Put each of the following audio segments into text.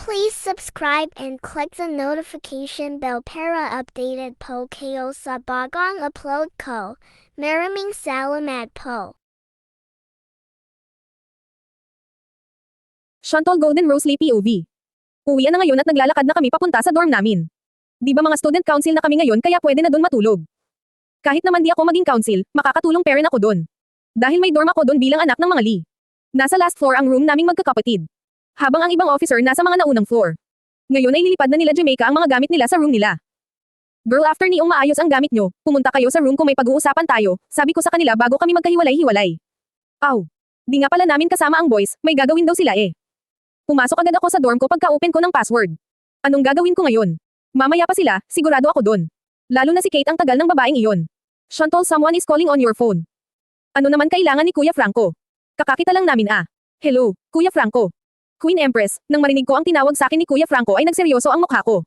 Please subscribe and click the notification bell para updated po kayo sa bagong upload ko. Maraming salamat po. Shantol Golden Rose Lee POV. Uwian na ngayon at naglalakad na kami papunta sa dorm namin. Di ba mga student council na kami ngayon kaya pwede na doon matulog. Kahit naman di ako maging council, makakatulong parent ako doon. Dahil may dorm ako doon bilang anak ng mga Lee. Nasa last floor ang room naming magkakapatid. Habang ang ibang officer nasa mga naunang floor. Ngayon ay lilipad na nila Jamaica ang mga gamit nila sa room nila. Girl, after niong maayos ang gamit nyo, pumunta kayo sa room kung may pag-uusapan tayo, sabi ko sa kanila bago kami magkahiwalay-hiwalay. Aw. Di nga pala namin kasama ang boys, may gagawin daw sila eh. Pumasok agad ako sa dorm ko pagka-open ko ng password. Anong gagawin ko ngayon? Mamaya pa sila, sigurado ako doon. Lalo na si Kate ang tagal ng babaeng iyon. Shantol, someone is calling on your phone. Ano naman kailangan ni Kuya Franco? Kakakita lang namin ah. Hello, Kuya Franco. Queen Empress, nang marinig ko ang tinawag sa akin ni Kuya Franco ay nagseryoso ang mukha ko.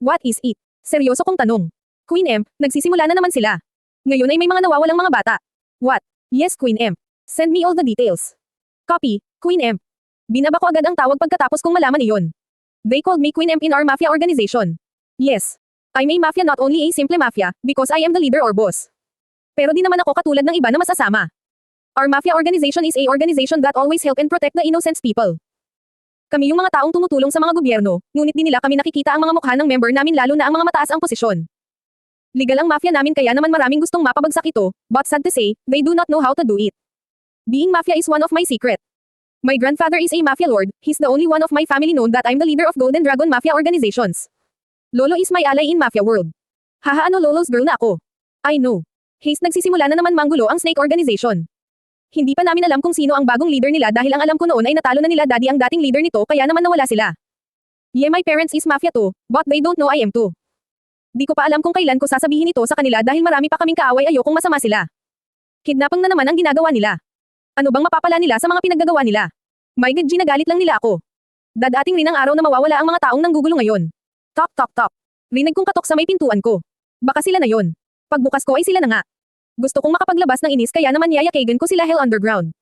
What is it? Seryoso kong tanong. Queen Emp, nagsisimula na naman sila. Ngayon ay may mga nawawalang mga bata. What? Yes, Queen Emp. Send me all the details. Copy, Queen Emp. Binaba ko agad ang tawag pagkatapos kong malaman iyon. They called me Queen Emp in our mafia organization. Yes. I'm a mafia, not only a simple mafia, because I am the leader or boss. Pero di naman ako katulad ng iba na masasama. Our mafia organization is a organization that always help and protect the innocent people. Kami yung mga taong tumutulong sa mga gobyerno, ngunit di nila kami nakikita ang mga mukha ng member namin lalo na ang mga mataas ang posisyon. Legal ang mafia namin kaya naman maraming gustong mapabagsak ito, but sad to say, they do not know how to do it. Being mafia is one of my secret. My grandfather is a mafia lord, he's the only one of my family known that I'm the leader of Golden Dragon Mafia organizations. Lolo is my ally in mafia world. Haha, ano Lolo's girl na ako. I know. Haste, nagsisimula na naman manggulo ang snake organization. Hindi pa namin alam kung sino ang bagong leader nila dahil ang alam ko noon ay natalo na nila daddy ang dating leader nito kaya naman nawala sila. Yeah, my parents is mafia too, but they don't know I am too. Di ko pa alam kung kailan ko sasabihin ito sa kanila dahil marami pa kaming kaaway, ayokong masama sila. Kidnapping na naman ang ginagawa nila. Ano bang mapapala nila sa mga pinaggagawa nila? My God, ginagalit lang nila ako. Dadating rin ang araw na mawawala ang mga taong nanggugulo ngayon. Tok tok tok. Rinig kong katok sa may pintuan ko. Baka sila na yon. Pagbukas ko ay sila na nga. Gusto kong makapaglabas ng inis kaya naman yayakagan ko sila Hell Underground.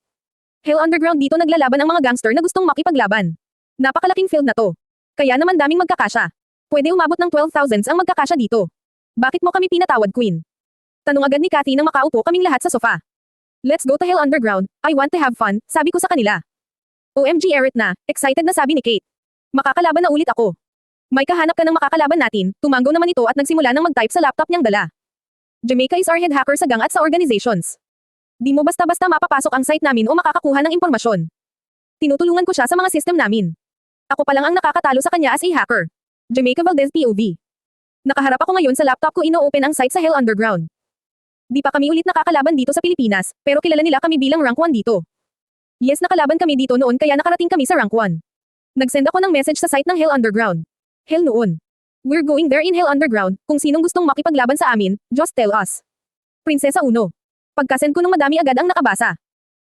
Hell Underground, dito naglalaban ang mga gangster na gustong makipaglaban. Napakalaking field na to. Kaya naman daming magkakasya. Pwede umabot ng 12,000 ang magkakasya dito. Bakit mo kami pinatawad, Queen? Tanong agad ni Kathy nang makaupo kaming lahat sa sofa. Let's go to Hell Underground, I want to have fun, sabi ko sa kanila. OMG Eret na, excited na sabi ni Kate. Makakalaban na ulit ako. May kahanap ka ng makakalaban natin, tumanggo naman ito at nagsimula nang mag-type sa laptop niyang dala. Jamaica is our head hacker sa gang at sa organizations. Di mo basta-basta mapapasok ang site namin o makakakuha ng impormasyon. Tinutulungan ko siya sa mga system namin. Ako pa lang ang nakakatalo sa kanya as a hacker. Jamaica Valdez POV. Nakaharap ako ngayon sa laptop ko, ino-open ang site sa Hell Underground. Di pa kami ulit nakakalaban dito sa Pilipinas, pero kilala nila kami bilang rank 1 dito. Yes, nakalaban kami dito noon kaya nakarating kami sa rank 1. Nagsend ako ng message sa site ng Hell Underground. Hell noon. We're going there in Hell Underground, kung sinong gustong makipaglaban sa amin, just tell us. Prinsesa Uno. Pagkasend ko nung madami agad ang nakabasa.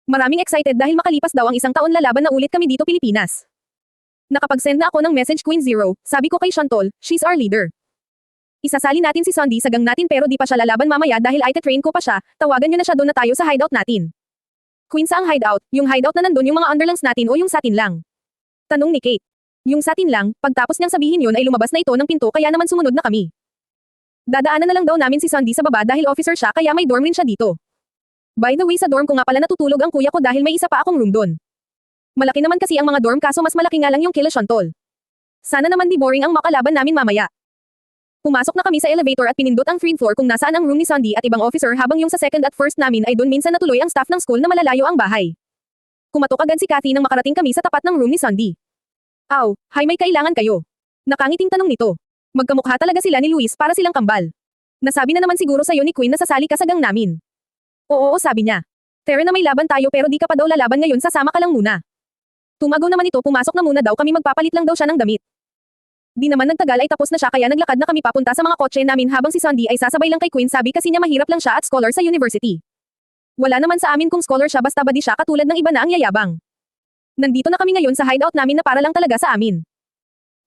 Maraming excited dahil makalipas daw ang isang taon lalaban na ulit kami dito Pilipinas. Nakapagsend na ako ng message Queen Zero, sabi ko kay Shantol, she's our leader. Isasali natin si Sandy sa gang natin pero di pa siya lalaban mamaya dahil ite-train ko pa siya, tawagan nyo na siya doon na tayo sa hideout natin. Queen, sa ang hideout, yung hideout na nandun yung mga underlings natin o yung satin lang? Tanong ni Kate. Yung satin lang, pagtapos niyang sabihin yun ay lumabas na ito ng pinto kaya naman sumunod na kami. Dadaanan na lang daw namin si Sandy sa baba dahil officer siya kaya may dorm rin siya dito. By the way, sa dorm ko nga pala natutulog ang kuya ko dahil may isa pa akong room doon. Malaki naman kasi ang mga dorm kaso mas malaki nga lang yung kila Shantol. Sana naman di boring ang makalaban namin mamaya. Pumasok na kami sa elevator at pinindot ang 3rd floor kung nasaan ang room ni Sandy at ibang officer habang yung sa 2nd at 1st namin ay doon minsan natuloy ang staff ng school na malalayo ang bahay. Kumatok agad si Kathy nang makarating kami sa tapat ng room ni Sandy. Aw, hi, may kailangan kayo. Nakangiting tanong nito. Magkamukha talaga sila ni Luis para silang kambal. Nasabi na naman siguro sa'yo ni Queen na sasali ka sa gang namin. Oo, sabi niya. Tara na may laban tayo pero di ka pa daw lalaban ngayon, sasama ka lang muna. Tumago naman ito, pumasok na muna daw kami, magpapalit lang daw siya ng damit. Di naman nagtagal ay tapos na siya kaya naglakad na kami papunta sa mga kotse namin habang si Sandy ay sasabay lang kay Queen, sabi kasi niya mahirap lang siya at scholar sa university. Wala naman sa amin kung scholar siya basta ba di siya katulad ng iba na ang yayabang. Nandito na kami ngayon sa hideout namin na para lang talaga sa amin.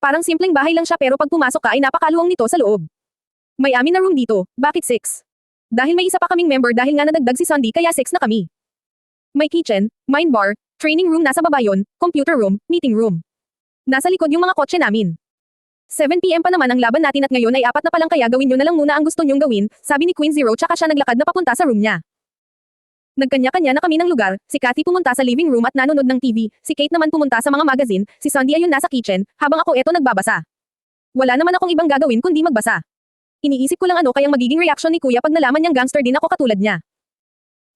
Parang simpleng bahay lang siya pero pag pumasok ka ay napakaluwang nito sa loob. May amin na room dito, bakit 6? Dahil may isa pa kaming member dahil nga nadagdag si Sandy kaya 6 na kami. May kitchen, mine bar, training room nasa baba yon, computer room, meeting room. Nasa likod yung mga kotse namin. 7 PM pa naman ang laban natin at ngayon ay 4 na palang kaya gawin nyo na lang muna ang gusto nyong gawin, sabi ni Queen Zero tsaka siya naglakad na papunta sa room niya. Nagkanya-kanya na kami ng lugar, si Kathy pumunta sa living room at nanonood ng TV, si Kate naman pumunta sa mga magazine, si Sandy ayun nasa kitchen, habang ako eto nagbabasa. Wala naman akong ibang gagawin kundi magbasa. Iniisip ko lang ano kayang magiging reaksyon ni Kuya pag nalaman niyang gangster din ako katulad niya.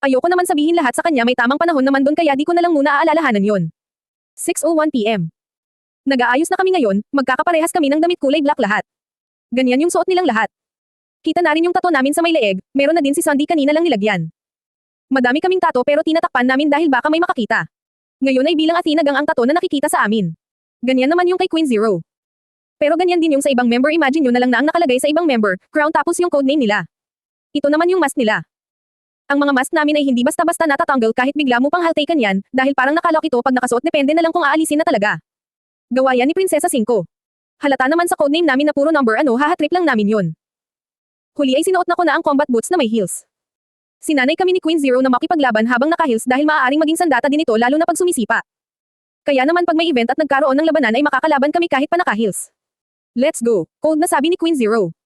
Ayoko naman sabihin lahat sa kanya may tamang panahon naman doon kaya di ko na lang muna aalalahanan yon. 6:01 PM. Nag-aayos na kami ngayon, magkakaparehas kami ng damit kulay black lahat. Ganyan yung suot nilang lahat. Kita na rin yung tato namin sa may leeg, meron na din si Sandy kanina lang nilagyan. Madami kaming tato pero tinatakpan namin dahil baka may makakita. Ngayon ay bilang Athena gang ang tato na nakikita sa amin. Ganyan naman yung kay Queen Zero. Pero ganyan din yung sa ibang member, imagine nyo na lang na ang nakalagay sa ibang member, crown tapos yung codename nila. Ito naman yung mask nila. Ang mga mask namin ay hindi basta-basta natatanggal kahit bigla mo pang haltakan yan, dahil parang nakalok ito pag nakasuot depende na lang kung aalisin na talaga. Gawa yan ni Prinsesa 5. Halata naman sa codename namin na puro number hahatrip lang namin yun. Huli ay sinuot na ko na ang combat boots na may heels. Sinanay kami ni Queen Zero na makipaglaban habang naka-heels dahil maaaring maging sandata din ito lalo na pag sumisipa. Kaya naman pag may event at nagkaroon ng labanan ay makakalaban kami kahit pa naka-heels. Let's go, cold na sabi ni Queen Zero.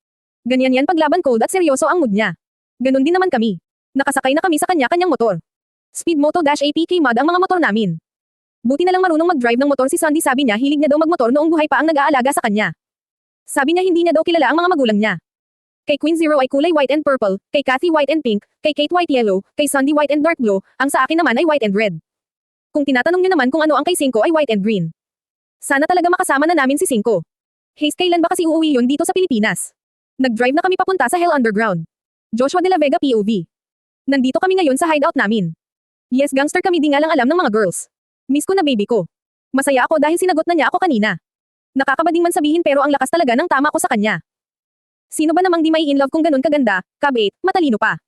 Ganyan yan paglaban cold at seryoso ang mood niya. Ganon din naman kami. Nakasakay na kami sa kanya-kanyang motor. Speedmoto-APK mod ang mga motor namin. Buti na lang marunong mag-drive ng motor si Sandy, sabi niya hilig niya daw magmotor noong buhay pa ang nag-aalaga sa kanya. Sabi niya hindi niya daw kilala ang mga magulang niya. Kay Queen Zero ay kulay white and purple, kay Kathy white and pink, kay Kate white yellow, kay Sandy white and dark blue, ang sa akin naman ay white and red. Kung tinatanong niyo naman kung ano ang kay 5 ay white and green. Sana talaga makasama na namin si 5. Haze, kailan ba kasi uuwi yun dito sa Pilipinas? Nag-drive na kami papunta sa Hell Underground. Joshua de la Vega POV. Nandito kami ngayon sa hideout namin. Yes, gangster kami, di nga lang alam ng mga girls. Miss ko na baby ko. Masaya ako dahil sinagot na niya ako kanina. Nakakabading man sabihin pero ang lakas talaga ng tama ko sa kanya. Sino ba namang di may in love kung ganun kaganda, Cab 8, matalino pa.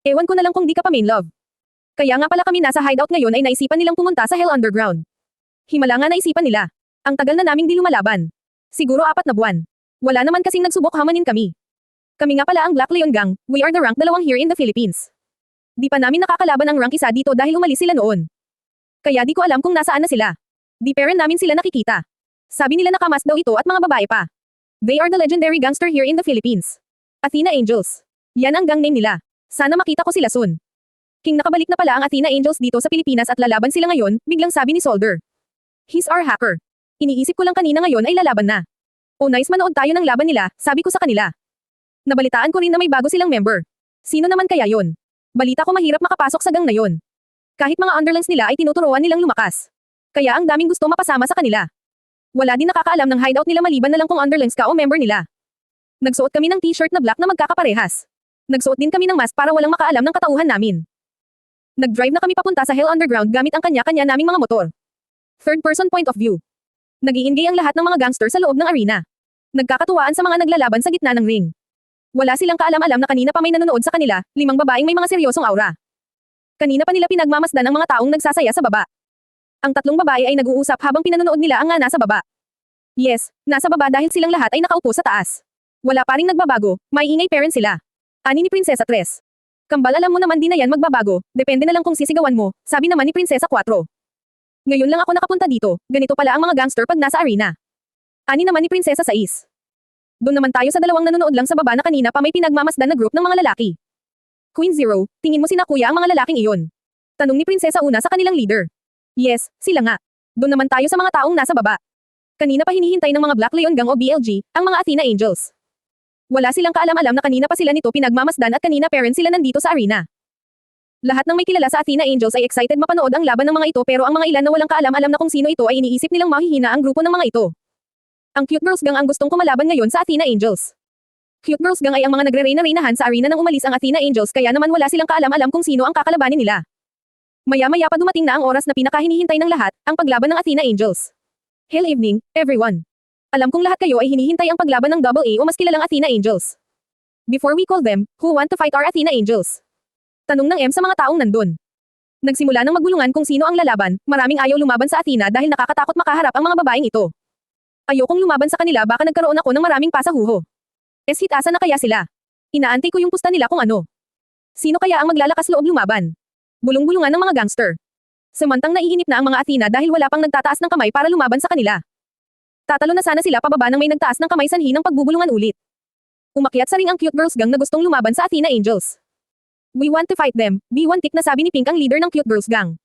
Ewan ko na lang kung di ka pa main love. Kaya nga pala kami nasa hideout ngayon ay naisipan nilang pumunta sa Hell Underground. Himala nga naisipan nila. Ang tagal na naming di lumalaban. Siguro 4 na buwan. Wala naman kasing nagsubok hamanin kami. Kami nga pala ang Black Lion Gang, we are the rank 2 here in the Philippines. Di pa namin nakakalaban ang rank 1 dito dahil umalis sila noon. Kaya di ko alam kung nasaan na sila. Di pa rin namin sila nakikita. Sabi nila nakamas daw ito at mga babae pa. They are the legendary gangster here in the Philippines. Athena Angels. Yan ang gang name nila. Sana makita ko sila soon. King, nakabalik na pala ang Athena Angels dito sa Pilipinas at lalaban sila ngayon, biglang sabi ni Solder. He's our hacker. Iniisip ko lang kanina ngayon ay lalaban na. Oh nice, manood tayo ng laban nila, sabi ko sa kanila. Nabalitaan ko rin na may bago silang member. Sino naman kaya yon? Balita ko mahirap makapasok sa gang na yon. Kahit mga underlings nila ay tinuturuan nilang lumakas. Kaya ang daming gusto mapasama sa kanila. Wala din nakakaalam ng hideout nila maliban na lang kung underlings ka o member nila. Nagsuot kami ng t-shirt na black na magkakaparehas. Nagsuot din kami ng mask para walang makaalam ng katauhan namin. Nag-drive na kami papunta sa Hell Underground gamit ang kanya-kanya naming mga motor. Third person point of view. Nag-iingay ang lahat ng mga gangster sa loob ng arena. Nagkakatuwaan sa mga naglalaban sa gitna ng ring. Wala silang kaalam-alam na kanina pa may nanonood sa kanila, 5 babaeng may mga seryosong aura. Kanina pa nila pinagmamasdan ang mga taong nagsasaya sa baba. Ang 3 babae ay nag-uusap habang pinanonood nila ang nga nasa baba. Yes, nasa baba dahil silang lahat ay nakaupo sa taas. Wala pa ring nagbabago, may ingay parents sila. Ani ni Prinsesa 3. Kambal, alam mo naman di na yan magbabago, depende na lang kung sisigawan mo, sabi naman ni Prinsesa 4. Ngayon lang ako nakapunta dito, ganito pala ang mga gangster pag nasa arena. Ani naman ni Prinsesa 6. Doon naman tayo sa 2 nanonood lang sa baba na kanina pa may pinagmamasdan na group ng mga lalaki. Queen Zero, tingin mo sina kuya ang mga lalaking iyon? Tanong ni Prinsesa 1 sa kanilang leader. Yes, sila nga. Doon naman tayo sa mga taong nasa baba. Kanina pa hinihintay ng mga Black Lion Gang o BLG, ang mga Athena Angels. Wala silang kaalam-alam na kanina pa sila nito pinagmamasdan at kanina parents sila nandito sa arena. Lahat ng may kilala sa Athena Angels ay excited mapanood ang laban ng mga ito pero ang mga ilan na walang kaalam-alam na kung sino ito ay iniisip nilang mahihina ang grupo ng mga ito. Ang Cute Girls Gang ang gustong kumalaban ngayon sa Athena Angels. Cute Girls Gang ay ang mga nagre-reyna-reynahan sa arena nang umalis ang Athena Angels kaya naman wala silang kaalam-alam kung sino ang kakalabanin nila. Maya-maya pa dumating na ang oras na pinakahinihintay ng lahat, ang paglaban ng Athena Angels. Hell evening, everyone. Alam kong lahat kayo ay hinihintay ang paglaban ng AA o mas kilalang Athena Angels. Before we call them, who want to fight our Athena Angels? Tanong ng M sa mga taong nandun. Nagsimula ng magbulungan kung sino ang lalaban, maraming ayaw lumaban sa Athena dahil nakakatakot makaharap ang mga babaeng ito. Ayokong lumaban sa kanila, baka nagkaroon ako ng maraming pasahuho. Hit-asa na kaya sila? Inaantay ko yung pusta nila kung ano. Sino kaya ang maglalakas loob lumaban? Bulong-bulungan ng mga gangster. Samantang naiinip na ang mga Athena dahil wala pang nagtataas ng kamay para lumaban sa kanila. Tatalo na sana sila pababa nang may nagtaas ng kamay sanhi ng pagbubulungan ulit. Umakyat sa ring ang cute girls gang na gustong lumaban sa Athena Angels. We want to fight them, B1 tick na sabi ni Pink ang leader ng cute girls gang.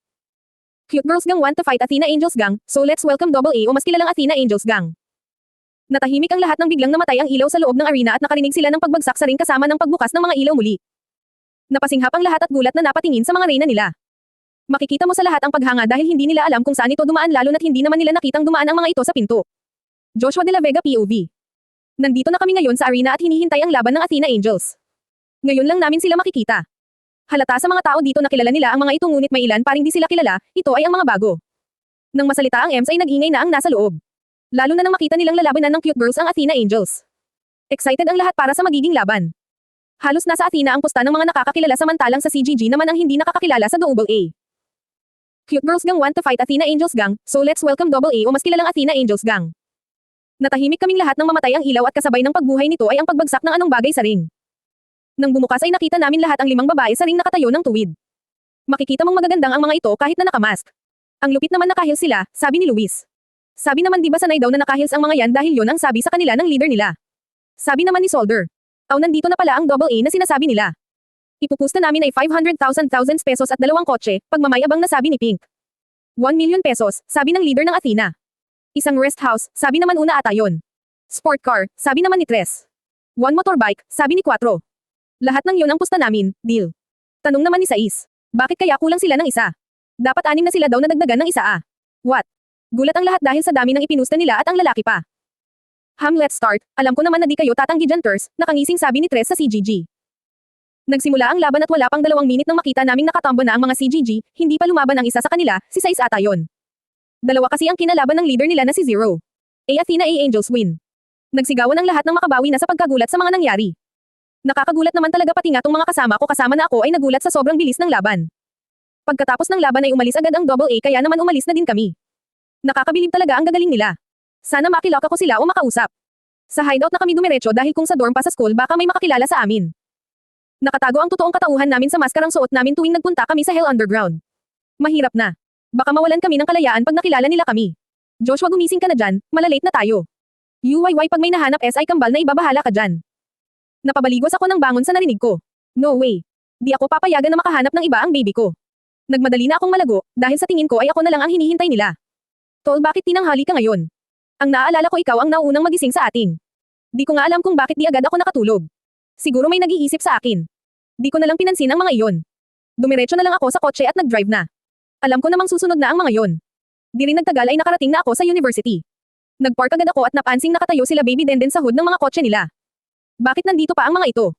Cute girls gang want to fight Athena Angels gang, so let's welcome AA o mas kilalang Athena Angels gang. Natahimik ang lahat nang biglang namatay ang ilaw sa loob ng arena at nakarinig sila ng pagbagsak sa ring kasama ng pagbukas ng mga ilaw muli. Napasinghap ang lahat at gulat na napatingin sa mga reyna nila. Makikita mo sa lahat ang paghanga dahil hindi nila alam kung saan ito dumaan lalo na't hindi naman nila nakitang dumaan ang mga ito sa pinto. Joshua de la Vega POV. Nandito na kami ngayon sa arena at hinihintay ang laban ng Athena Angels. Ngayon lang namin sila makikita. Halata sa mga tao dito na kilala nila ang mga ito ngunit may ilan paring di sila kilala, ito ay ang mga bago. Nang masalita ang EMS ay nag-ingay na ang nasa loob. Lalo na nang makita nilang lalabanan ng cute girls ang Athena Angels. Excited ang lahat para sa magiging laban. Halos nasa Athena ang pusta ng mga nakakakilala samantalang sa CGG naman ang hindi nakakakilala sa AA. Cute girls gang want to fight Athena Angels gang, so let's welcome AA o mas kilalang Athena Angels gang. Natahimik kaming lahat nang mamatay ang ilaw at kasabay ng pagbuhay nito ay ang pagbagsak ng anong bagay sa ring. Nang bumukas ay nakita namin lahat ang 5 babae sa ring nakatayo ng tuwid. Makikita mong magagandang ang mga ito kahit na nakamask. Ang lupit naman nakahil sila, sabi ni Luis. Sabi naman di ba sanay daw na nakahils ang mga yan dahil yon ang sabi sa kanila ng leader nila. Sabi naman ni Solder. Aw nandito na pala ang AA na sinasabi nila. Ipupusta namin ay 500,000 pesos at 2 kotse, pagmamayabang na sabi ni Pink. 1 million pesos, sabi ng leader ng Athena. Isang rest house, sabi naman una ata yon. Sport car, sabi naman ni Tres. 1 motorbike, sabi ni Cuatro. Lahat ng yon ang pusta namin, deal. Tanong naman ni Sais. Bakit kaya kulang sila ng isa? Dapat 6 na sila daw nadagdagan ng isa ah. What? Gulat ang lahat dahil sa dami ng ipinusta nila at ang lalaki pa. Let's start. Alam ko naman na di kayo tatanggi dyan, Ters, nakangising sabi ni Tres sa CGG. Nagsimula ang laban at wala pang 2 minute nang makita naming nakatambo na ang mga CGG, hindi pa lumaban ang isa sa kanila, si Sais ata yon. 2 kasi ang kinalaban ng leader nila na si Zero. Athena Angels win. Nagsigawan ang lahat ng makabawi na sa pagkagulat sa mga nangyari. Nakakagulat naman talaga pati nga tong mga kasama na ako ay nagulat sa sobrang bilis ng laban. Pagkatapos ng laban ay umalis agad ang AA kaya naman umalis na din kami. Nakakabilib talaga ang gagaling nila. Sana makilok ako sila o makausap. Sa hideout na kami dumiretso dahil kung sa dorm pa sa school baka may makakilala sa amin. Nakatago ang totoong katauhan namin sa maskarang suot namin tuwing nagpunta kami sa Hell Underground. Mahirap na. Baka mawalan kami ng kalayaan pag nakilala nila kami. Joshua gumising ka na dyan, malalate na tayo. UYY pag may nahanap SI kambal na ibabahala ka dyan. Napabaligos ako ng bangon sa narinig ko. No way. Di ako papayagan na makahanap ng iba ang baby ko. Nagmadali na akong malago, dahil sa tingin ko ay ako na lang ang hinihintay nila. Tol bakit tinanghali ka ngayon? Ang naaalala ko ikaw ang naunang magising sa ating. Di ko nga alam kung bakit di agad ako nakatulog. Siguro may nag-iisip sa akin. Di ko na lang pinansin ang mga iyon. Dumiretso na lang ako sa kotse at nag-drive na. Alam ko namang susunod na ang mga iyon. Di rin nagtagal ay nakarating na ako sa university. Nagpark agad ako at napansing nakatayo sila baby Denden sa hood ng mga kotse nila. Bakit nandito pa ang mga ito?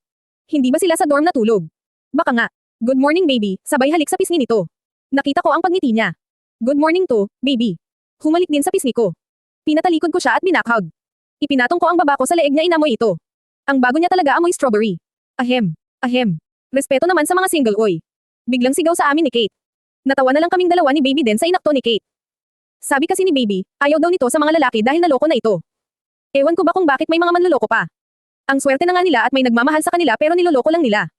Hindi ba sila sa dorm natulog? Baka nga. Good morning baby, sabay halik sa pisngi nito. Nakita ko ang pagngiti niya. Good morning to, baby. Humalik din sa pisngi ko. Pinatalikod ko siya at binakhag. Ipinatong ko ang baba ko sa leeg niya inamoy ito. Ang bago niya talaga amoy strawberry. Ahem. Ahem. Respeto naman sa mga single oy. Biglang sigaw sa amin ni Kate. Natawa na lang kaming dalawa ni Baby Den sa inakto ni Kate. Sabi kasi ni Baby, ayaw daw nito sa mga lalaki dahil naloko na ito. Ewan ko ba kung bakit may mga manloloko pa. Ang swerte na nga nila at may nagmamahal sa kanila pero niloloko lang nila.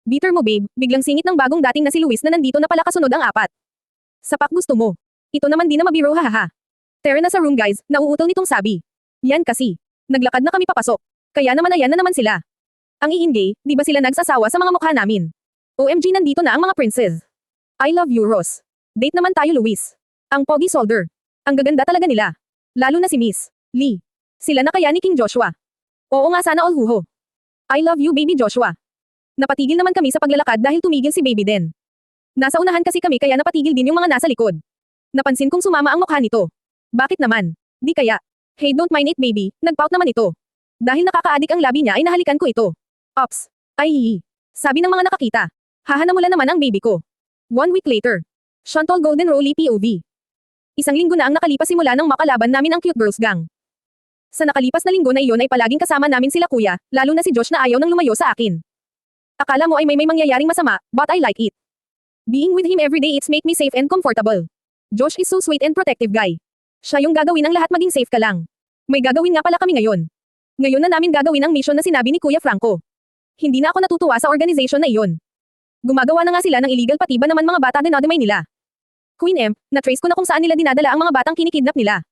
Bitter mo babe, biglang singit ng bagong dating na si Luis na nandito na pala kasunod ang 4. Sapak gusto mo. Ito naman di na mabiro hahaha. Tara na sa room guys, nauutol nitong sabi. Yan kasi. Naglakad na kami papasok. Kaya naman ayan na naman sila. Ang iingay, di ba sila nagsasawa sa mga mukha namin? OMG nandito na ang mga princess. I love you Ross. Date naman tayo Luis. Ang pogi Solder. Ang gaganda talaga nila. Lalo na si Miss Lee. Sila na kaya ni King Joshua. Oo nga sana all huho. I love you baby Joshua. Napatigil naman kami sa paglalakad dahil tumigil si baby Den. Nasa unahan kasi kami kaya napatigil din yung mga nasa likod. Napansin kong sumama ang mukha nito. Bakit naman? Di kaya. Hey don't mind it baby, nagpout naman ito. Dahil nakakaadik ang labi niya ay nahalikan ko ito. Ops. Ay. Sabi ng mga nakakita. Hahanamula naman ang baby ko. 1 week later. Shantol Golden Rolly POV. Isang linggo na ang nakalipas simula nang makalaban namin ang Cute Girls Gang. Sa nakalipas na linggo na iyon ay palaging kasama namin sila kuya, lalo na si Josh na ayaw nang lumayo sa akin. Akala mo ay may mangyayaring masama, but I like it. Being with him every day it's make me safe and comfortable. Josh is so sweet and protective guy. Siya yung gagawin ang lahat maging safe ka lang. May gagawin nga pala kami ngayon. Ngayon na namin gagawin ang mission na sinabi ni Kuya Franco. Hindi na ako natutuwa sa organization na iyon. Gumagawa na nga sila ng illegal pati ba naman mga bata dinadamay nila. Queen M, na-trace ko na kung saan nila dinadala ang mga batang kinikidnap nila.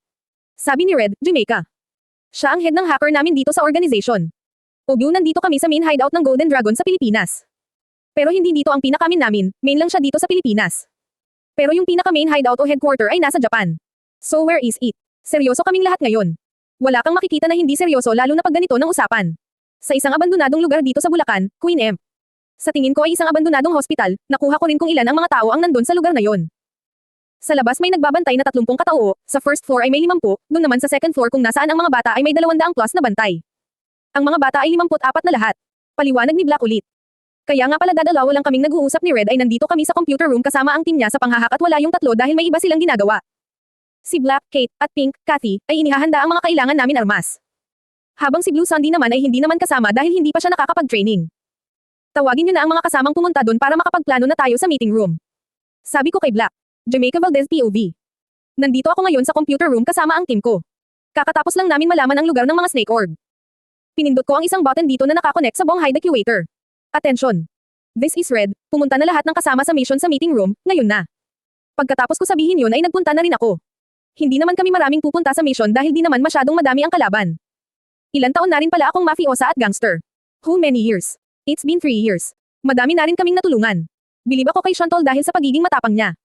Sabi ni Red, Jamaica. Siya ang head ng hacker namin dito sa organization. Obvio nandito kami sa main hideout ng Golden Dragon sa Pilipinas. Pero hindi dito ang pinaka-main namin, main lang siya dito sa Pilipinas. Pero yung pinaka-main hideout o headquarter ay nasa Japan. So where is it? Seryoso kaming lahat ngayon. Wala kang makikita na hindi seryoso lalo na pag ganito ng usapan. Sa isang abandonadong lugar dito sa Bulacan, Queen M. Sa tingin ko ay isang abandonadong hospital, nakuha ko rin kung ilan ang mga tao ang nandun sa lugar na yon. Sa labas may nagbabantay na 30 katao, sa first floor ay may 50, doon naman sa second floor kung nasaan ang mga bata ay may 200 plus na bantay. Ang mga bata ay 54 na lahat. Paliwanag ni Black ulit. Kaya nga pala dadalawa lang kaming nag-uusap ni Red ay nandito kami sa computer room kasama ang team niya sa panghahak at wala yung tatlo dahil may iba silang ginagawa. Si Black, Kate, at Pink, Kathy, ay inihahanda ang mga kailangan namin armas. Habang si Blue Sandy naman ay hindi naman kasama dahil hindi pa siya nakakapag-training. Tawagin niyo na ang mga kasamang pumunta doon para makapagplano na tayo sa meeting room. Sabi ko kay Black. Jamaica Valdez POV. Nandito ako ngayon sa computer room kasama ang team ko. Kakatapos lang namin malaman ang lugar ng mga snake orb. Pinindot ko ang isang button dito na nakakonect sa buong hide actuator. Attention! This is Red, pumunta na lahat ng kasama sa mission sa meeting room, ngayon na. Pagkatapos ko sabihin yun ay nagpunta na rin ako. Hindi naman kami maraming pupunta sa mission dahil di naman masyadong madami ang kalaban. Ilan taon na rin pala akong mafiosa at gangster. How many years? It's been 3 years. Madami na rin kaming natulungan. Bilib ako kay Shantol dahil sa pagiging matapang niya.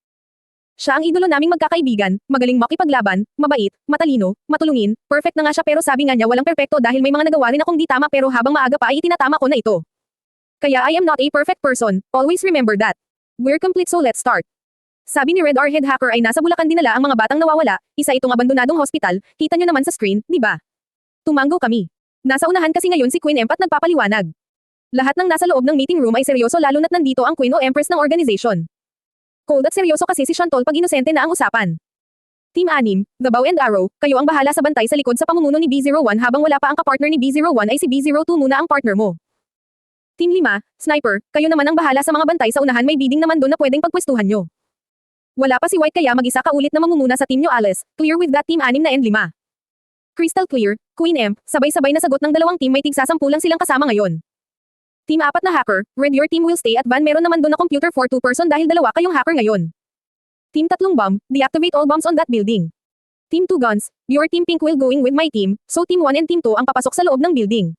Siya ang idolo naming magkakaibigan, magaling makipaglaban, mabait, matalino, matulungin, perfect na nga siya pero sabi nga niya walang perpekto dahil may mga nagawa rin akong di tama pero habang maaga pa ay itinatama ko na ito. Kaya I am not a perfect person, always remember that. We're complete so let's start. Sabi ni Red, our head hacker ay nasa Bulacan dinala ang mga batang nawawala, isa itong abandonadong hospital, kita nyo naman sa screen, di ba? Tumanggo kami. Nasa unahan kasi ngayon si Queen Emp at nagpapaliwanag. Lahat ng nasa loob ng meeting room ay seryoso lalo na't nandito ang Queen o Empress ng organization. Cold at seryoso kasi si Shantol pag inosente na ang usapan. Team 6, The Bow and Arrow, kayo ang bahala sa bantay sa likod sa pamumuno ni B01 habang wala pa ang kapartner ni B01 ay si B02 muna ang partner mo. Team 5, Sniper, kayo naman ang bahala sa mga bantay sa unahan may bidding naman doon na pwedeng pagpwestuhan nyo. Wala pa si White kaya mag-isa ka ulit na mamumuna sa team nyo Alice, clear with that Team 6 na and 5. Crystal clear, Queen M, sabay-sabay na sagot ng dalawang team may tig-10 lang silang kasama ngayon. Team 4 na hacker, Red your team will stay at van meron naman doon na computer for 2 person dahil dalawa kayong hacker ngayon. Team 3 bomb, deactivate all bombs on that building. Team 2 guns, your team Pink will going with my team, so Team 1 and Team 2 ang papasok sa loob ng building.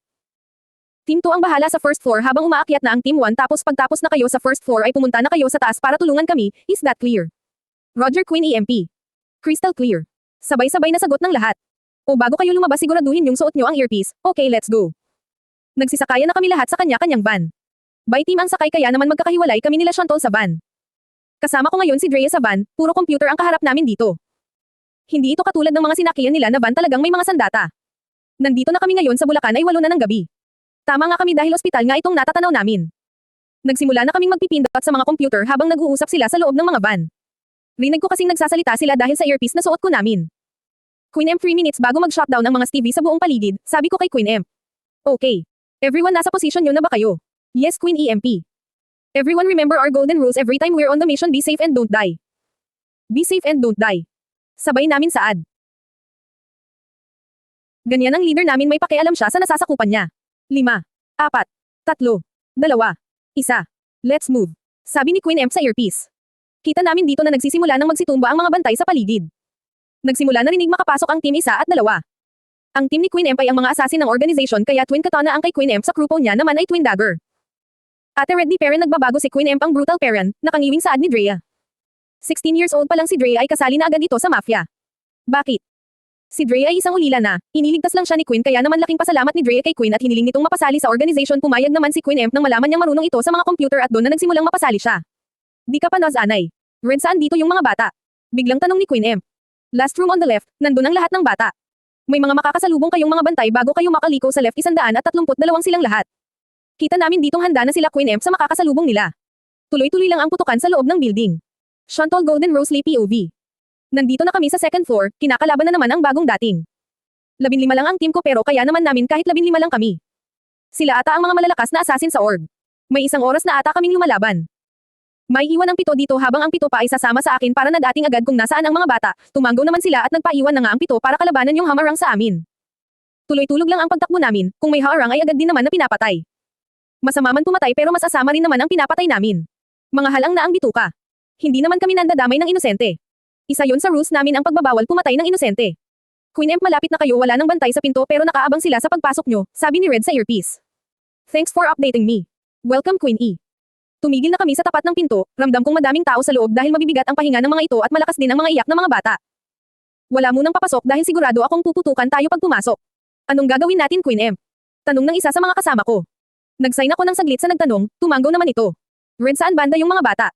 Team 2 ang bahala sa first floor habang umaakyat na ang Team 1 tapos pagtapos na kayo sa first floor ay pumunta na kayo sa taas para tulungan kami, is that clear? Roger Queen EMP. Crystal clear. Sabay-sabay na sagot ng lahat. O bago kayo lumabas siguraduhin yung suot nyo ang earpiece, okay let's go. Nagsisakayan na kami lahat sa kanya-kanyang van. By team ang sakay kaya naman magkakahiwalay kami nila Shantol sa van. Kasama ko ngayon si Drea sa van, puro computer ang kaharap namin dito. Hindi ito katulad ng mga sinakyan nila na van talagang may mga sandata. Nandito na kami ngayon sa Bulacan ay 8 na ng gabi. Tama nga kami dahil ospital nga itong natatanaw namin. Nagsimula na kaming magpipindot sa mga computer habang nag-uusap sila sa loob ng mga van. Rinig ko kasing nagsasalita sila dahil sa earpiece na suot ko namin. Queen M 3 minutes bago mag-shutdown ang mga Stevie sa buong paligid, sabi ko kay Queen M. Okay. Everyone nasa position nyo na ba kayo? Yes Queen EMP. Everyone remember our golden rules every time we're on the mission be safe and don't die. Be safe and don't die. Sabay namin saad. Ganyan ang leader namin may pakialam siya sa nasasakupan niya. 5, 4, 3, 2, 1. Let's move. Sabi ni Queen M sa earpiece. Kita namin dito na nagsisimula ng magsitumba ang mga bantay sa paligid. Nagsimula na rinig makapasok ang team 1 at 2. Ang team ni Queen Emp ay ang mga assassin ng organization kaya Twin Katana ang kay Queen Emp sa crew po niya naman ay Twin Dagger. Ate Red di Perrin nagbabago si Queen Emp ang brutal Perrin, nakangiwing saad ni Drea. 16 years old pa lang si Drea ay kasali na agad ito sa mafia. Bakit? Si Drea ay isang ulila na, iniligtas lang siya ni Queen kaya naman laking pasalamat ni Drea kay Queen at hiniling nitong mapasali sa organization pumayag naman si Queen Emp nang malaman niyang marunong ito sa mga computer at doon na nagsimulang mapasali siya. Di ka pa anay. Red saan dito yung mga bata? Biglang tanong ni Queen Emp. Last room on the left, nandun ang lahat ng bata. May mga makakasalubong kayong mga bantay bago kayo makaliko sa left 132 silang lahat. Kita namin ditong handa na sila Queen Emp sa makakasalubong nila. Tuloy-tuloy lang ang putukan sa loob ng building. Shantol Golden Rose Lee POV. Nandito na kami sa second floor, kinakalaban na naman ang bagong dating. 15 lang ang team ko pero kaya naman namin kahit 15 lang kami. Sila ata ang mga malalakas na assassin sa org. May 1 oras na ata kaming lumalaban. May iwan ang 7 dito habang ang 7 pa ay sasama sa akin para nadating agad kung nasaan ang mga bata, tumanggaw naman sila at nagpaiwan na nga ang 7 para kalabanan yung hamarang sa amin. Tuloy-tulog lang ang pagtakbo namin, kung may hamarang ay agad din naman na pinapatay. Masama man pumatay pero mas asama rin naman ang pinapatay namin. Mga halang na ang bituka. Hindi naman kami nandadamay ng inosente. Isa yon sa rules namin ang pagbabawal pumatay ng inosente. Queen Emp, malapit na kayo, wala nang bantay sa pinto pero nakaabang sila sa pagpasok nyo, sabi ni Red sa earpiece. Thanks for updating me. Welcome Queen E. Tumigil na kami sa tapat ng pinto, ramdam kong madaming tao sa loob dahil mabibigat ang pahinga ng mga ito at malakas din ang mga iyak ng mga bata. Wala munang papasok dahil sigurado akong puputukan tayo pag pumasok. Anong gagawin natin Queen Emp? Tanong ng isa sa mga kasama ko. Nagsign ako ng saglit sa nagtanong, tumanggaw naman ito. Red, saan banda yung mga bata?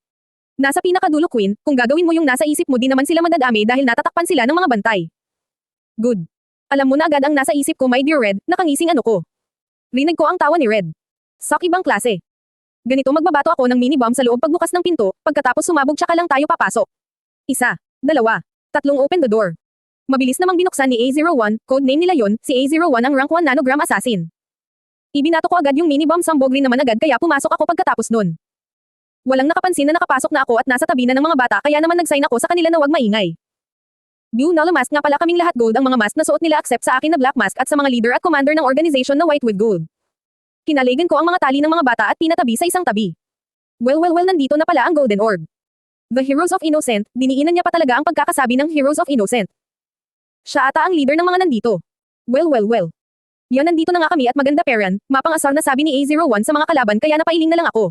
Nasa pinakadulo Queen, kung gagawin mo yung nasa isip mo di naman sila madadami dahil natatakpan sila ng mga bantay. Good. Alam mo na agad ang nasa isip ko my dear Red, nakangising ano ko. Rinig ko ang tawa ni Red. Sok, ibang klase. Ganito magbabato ako ng mini bomb sa loob pagbukas ng pinto, pagkatapos sumabog tsaka lang tayo papasok. 1, 2, 3 open the door. Mabilis namang binuksan ni A01, codename nila yon, si A01 ang rank 1 nanogram assassin. Ibinato ko agad yung mini bomb, sambog rin naman agad kaya pumasok ako pagkatapos nun. Walang nakapansin na nakapasok na ako at nasa tabi na ng mga bata kaya naman nagsign ako sa kanila na wag maingay. Blue Nala mask nga pala, kaming lahat gold ang mga mask na suot nila except sa akin na black mask at sa mga leader at commander ng organization na white with gold. Kinaligan ko ang mga tali ng mga bata at pinatabi sa isang tabi. Well, nandito na pala ang golden orb. The Heroes of Innocent, diniinan niya pa talaga ang pagkakasabi ng Heroes of Innocent. Siya ata ang leader ng mga nandito. Well. Yan, nandito na nga kami at maganda Peran, mapang-asar na sabi ni A01 sa mga kalaban kaya napailing na lang ako.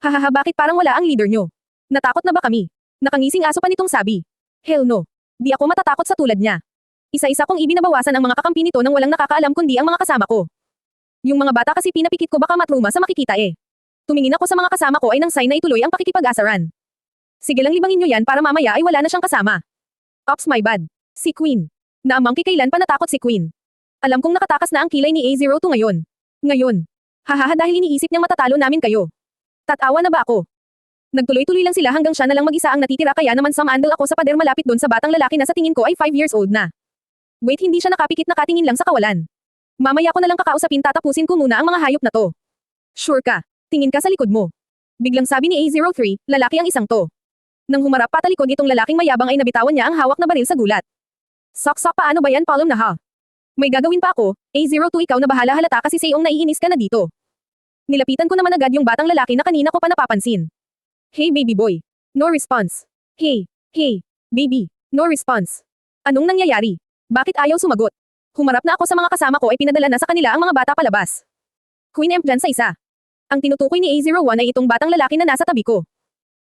Hahaha, bakit parang wala ang leader nyo? Natakot na ba kami? Nakangising aso pa nitong sabi. Hell no. Di ako matatakot sa tulad niya. Isa-isa kong ibinabawasan ang mga kakampi nito nang walang nakakaalam kundi ang mga kasama ko. Yung mga bata kasi pinapikit ko baka matruma sa makikita eh. Tumingin ako sa mga kasama ko ay nang sign na ituloy ang pakikipag-asaran. Sige lang, libangin nyo yan para mamaya ay wala na siyang kasama. Ops, my bad. Si Queen. Naamangki, kailan pa natakot si Queen? Alam kong nakatakas na ang kilay ni A02 ngayon. Hahaha, dahil iniisip niyang matatalo namin kayo. Tatawa na ba ako? Nagtuloy-tuloy lang sila hanggang siya na lang mag-isa ang natitira kaya naman samandal ako sa pader malapit doon sa batang lalaki na sa tingin ko ay 5 years old na. Wait, hindi siya nakapikit, nakatingin lang sa kawalan. Mamaya ko na lang kakausapin, tatapusin ko muna ang mga hayop na to. Sure ka? Tingin ka sa likod mo. Biglang sabi ni A03, lalaki ang isang to. Nang humarap patalikod itong lalaking mayabang ay nabitawan niya ang hawak na baril sa gulat. Sok, paano ba yan, palom na ha? May gagawin pa ako, A02, ikaw na bahala, halata kasi sayong naiinis ka na dito. Nilapitan ko naman agad yung batang lalaki na kanina ko pa napapansin. Hey baby boy. No response. Hey, baby. No response. Anong nangyayari? Bakit ayaw sumagot? Humarap na ako sa mga kasama ko ay pinadala na sa kanila ang mga bata palabas. Queen Emp dyan sa isa. Ang tinutukoy ni A01 ay itong batang lalaki na nasa tabi ko.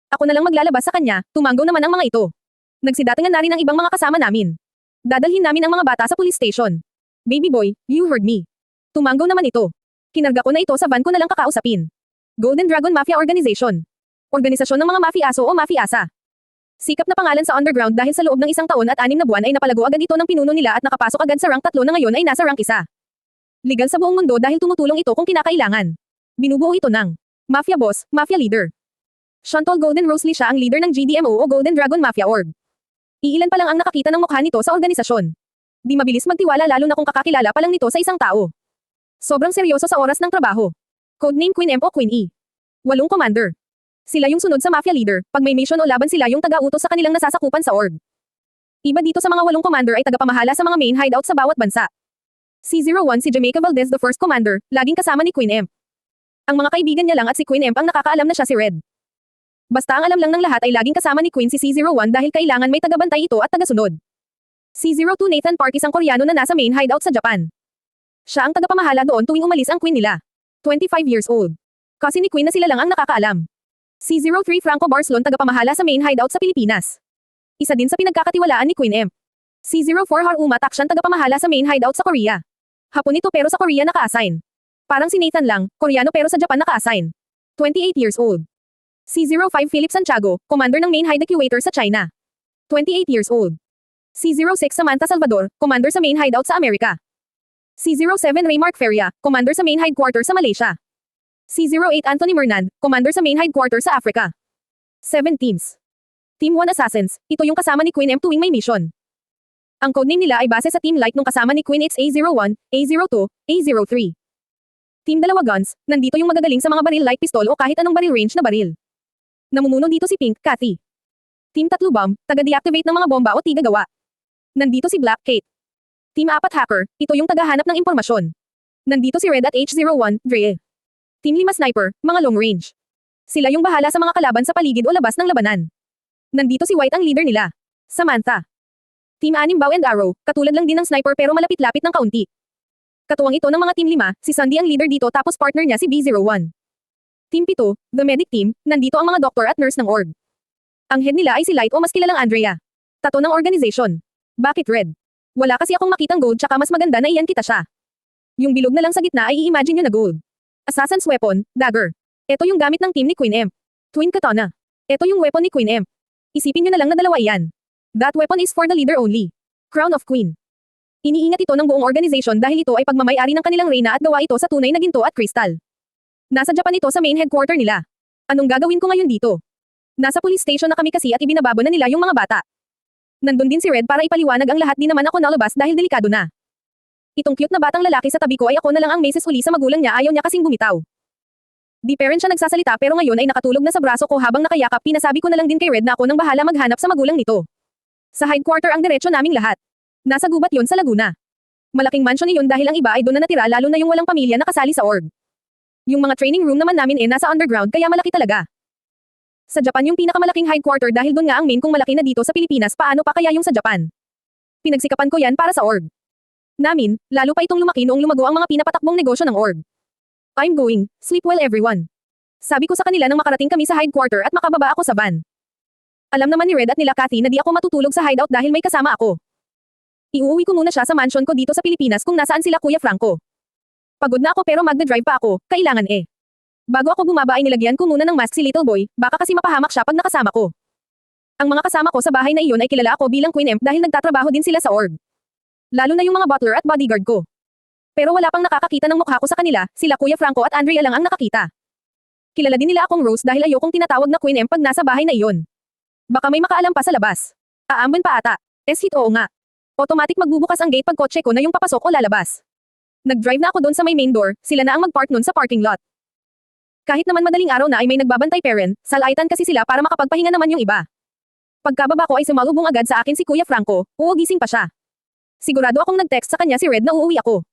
Ako na lang maglalabas sa kanya, tumanggaw naman ang mga ito. Nagsidatingan na rin ang ibang mga kasama namin. Dadalhin namin ang mga bata sa police station. Baby boy, you heard me. Tumanggaw naman ito. Kinarga ko na ito sa van ko na lang kakausapin. Golden Dragon Mafia Organization. Organisasyon ng mga mafiaso o mafiasa. Sikap na pangalan sa underground dahil sa loob ng 1 taon at 6 na buwan ay napalago agad ito ng pinuno nila at nakapasok agad sa rank 3 na ngayon ay nasa rank 1. Legal sa buong mundo dahil tumutulong ito kung kinakailangan. Binubuo ito ng Mafia Boss, Mafia Leader. Shantol Golden Rose Lee, siya ang leader ng GDMO o Golden Dragon Mafia Org. Iilan pa lang ang nakakita ng mukha nito sa organisasyon. Di mabilis magtiwala lalo na kung kakakilala pa lang nito sa isang tao. Sobrang seryoso sa oras ng trabaho. Codename Queen Emp o Queen E. 8 commander. Sila yung sunod sa mafia leader, pag may mission o laban sila yung taga-utos sa kanilang nasasakupan sa org. Iba dito sa mga 8 commander ay tagapamahala sa mga main hideout sa bawat bansa. C01 si Jamaica Valdez, the first commander, laging kasama ni Queen Emp. Ang mga kaibigan niya lang at si Queen Emp ang nakakaalam na siya si Red. Basta ang alam lang ng lahat ay laging kasama ni Queen si C01 dahil kailangan may tagabantay ito at tagasunod. C02 Nathan Parkis, ang Koreano na nasa main hideout sa Japan. Siya ang tagapamahala doon tuwing umalis ang Queen nila. 25 years old. Kasi ni Queen na sila lang ang nakakaalam. C03 Franco Barcelon, tagapamahala sa main hideout sa Pilipinas. Isa din sa pinagkakatiwalaan ni Queen Emp. C04 Haruma Takshan, tagapamahala sa main hideout sa Korea. Hapon ito pero sa Korea naka-assign. Parang si Nathan lang, Koreano pero sa Japan naka-assign. 28 years old. C05 Philip Santiago, commander ng main hideout Equator sa China. 28 years old. C06 Samantha Salvador, commander sa main hideout sa Amerika. C07 Raymark Feria, commander sa main headquarters sa Malaysia. C08 Anthony Mernand, commander sa main headquarters sa Africa. 7 teams. Team 1 Assassins, ito yung kasama ni Queen Emp tuwing may mission. Ang codename nila ay base sa Team Light nung kasama ni Queen, it's A01, A02, A03. Team 2 Guns, nandito yung magagaling sa mga baril light pistol o kahit anong baril range na baril. Namumuno dito si Pink, Cathy. Team 3 Bomb, taga-deactivate ng mga bomba o tigagawa. Nandito si Black, Kate. Team 4 Hacker, ito yung tagahanap ng impormasyon. Nandito si Red at H01, Dre. Team 5 Sniper, mga long range. Sila yung bahala sa mga kalaban sa paligid o labas ng labanan. Nandito si White, ang leader nila. Samantha. Team 6 bow and arrow, katulad lang din ng sniper pero malapit-lapit ng kaunti. Katuwang ito ng mga Team 5, si Sandy ang leader dito tapos partner niya si B01. Team 7, the medic team, nandito ang mga doktor at nurse ng org. Ang head nila ay si Light o mas kilalang Andrea. Tato ng organization. Bakit red? Wala kasi akong makitang gold tsaka mas maganda na iyan kita siya. Yung bilog na lang sa gitna ay i-imagine nyo na gold. Assassin's weapon, dagger. Ito yung gamit ng team ni Queen M. Twin katana. Ito yung weapon ni Queen M. Isipin nyo na lang na dalawa iyan. That weapon is for the leader only. Crown of Queen. Iniingat ito ng buong organization dahil ito ay pagmamay-ari ng kanilang reyna at gawa ito sa tunay na ginto at kristal. Nasa Japan ito sa main headquarter nila. Anong gagawin ko ngayon dito? Nasa police station na kami kasi at ibinababo na nila yung mga bata. Nandun din si Red para ipaliwanag ang lahat, di naman ako nalabas dahil delikado na. Itong cute na batang lalaki sa tabi ko ay ako na lang ang Mrs. Uli sa magulang niya, ayaw niya kasing bumitaw. Di parent siya nagsasalita pero ngayon ay nakatulog na sa braso ko habang nakayakap. Pinasabi ko na lang din kay Red na ako nang bahala maghanap sa magulang nito. Sa headquarter ang diretsyo naming lahat. Nasa gubat yon sa Laguna. Malaking mansion iyon dahil ang iba ay doon na natira, lalo na yung walang pamilya na kasali sa org. Yung mga training room naman namin nasa underground kaya malaki talaga. Sa Japan yung pinakamalaking headquarter dahil doon nga ang main kung malaki na dito sa Pilipinas, paano pa kaya yung sa Japan? Pinagsikapan ko yan para sa org namin, lalo pa itong lumaki noong lumago ang mga pinapatakbong negosyo ng org. I'm going, sleep well everyone. Sabi ko sa kanila nang makarating kami sa headquarter at makababa ako sa van. Alam naman ni Red at nila Kathy na di ako matutulog sa hideout dahil may kasama ako. Iuuwi ko muna siya sa mansion ko dito sa Pilipinas kung nasaan sila Kuya Franco. Pagod na ako pero magda-drive pa ako, kailangan eh. Bago ako bumaba ay nilagyan ko muna ng mask si Little Boy, baka kasi mapahamak siya pag nakasama ko. Ang mga kasama ko sa bahay na iyon ay kilala ako bilang Queen Emp dahil nagtatrabaho din sila sa org. Lalo na yung mga butler at bodyguard ko. Pero wala pang nakakakita ng mukha ko sa kanila, sila Kuya Franco at Andrea lang ang nakakita. Kilala din nila akong Rose dahil ayokong tinatawag na Queen Emp pag nasa bahay na iyon. Baka may makaalam pa sa labas. Aambon pa ata. Hit oo nga. Automatic magbubukas ang gate pag kotse ko na yung papasok o lalabas. Nag-drive na ako doon sa may main door, sila na ang mag-park nun sa parking lot. Kahit naman madaling araw na ay may nagbabantay parent, salaitan kasi sila para makapagpahinga naman yung iba. Pagkababa ko ay sumalubong agad sa akin si Kuya Franco, gising pa siya. Sigurado akong nag-text sa kanya si Red na uuwi ako.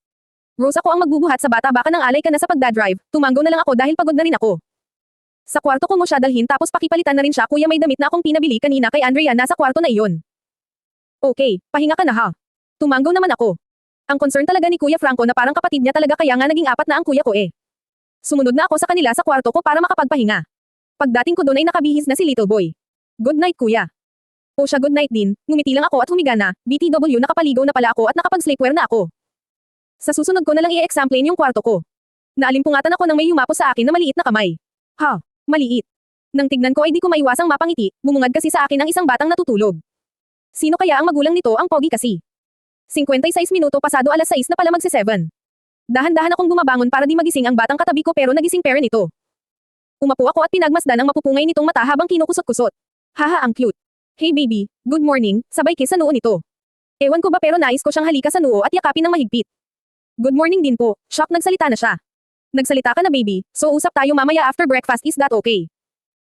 Rose, ako ang magbubuhat sa bata, baka nang alay ka na sa pagdadrive, tumanggo na lang ako dahil pagod na rin ako. Sa kwarto ko mo siya dalhin tapos pakipalitan na rin siya, kuya, may damit na akong pinabili kanina kay Andrea nasa kwarto na iyon. Okay, pahinga ka na ha. Tumanggo naman ako. Ang concern talaga ni Kuya Franco na parang kapatid niya talaga kaya nga naging 4 na ang kuya ko eh. Sumunod na ako sa kanila sa kwarto ko para makapagpahinga. Pagdating ko doon ay nakabihis na si Little Boy. Good night kuya. O siya good night din, ngumiti lang ako at humiga na, BTW nakapaligo na pala ako at nakapag-sleepwear na ako. Sa susunod ko na lang i-examplain yung kwarto ko. Naalimpungatan ako nang may humapos sa akin na maliit na kamay. Ha, maliit. Nang tignan ko ay di ko maiwasang mapangiti, bumungad kasi sa akin ang isang batang natutulog. Sino kaya ang magulang nito, ang pogi kasi? 56 minuto pasado alas 6 na pala magsi-7. Dahan-dahan akong bumabangon para di magising ang batang katabi ko pero nagising parent ito. Umapo ako at pinagmasdan ang mapupungay nitong mata habang kinukusot-kusot. Haha, ang cute. Hey baby, good morning, sabay kiss sa noo nito. Ewan ko ba pero nais ko siyang halika sa noo at yakapin ng mahigpit. Good morning din po, shock, nagsalita na siya. Nagsalita ka na baby, so usap tayo mamaya after breakfast, is that okay?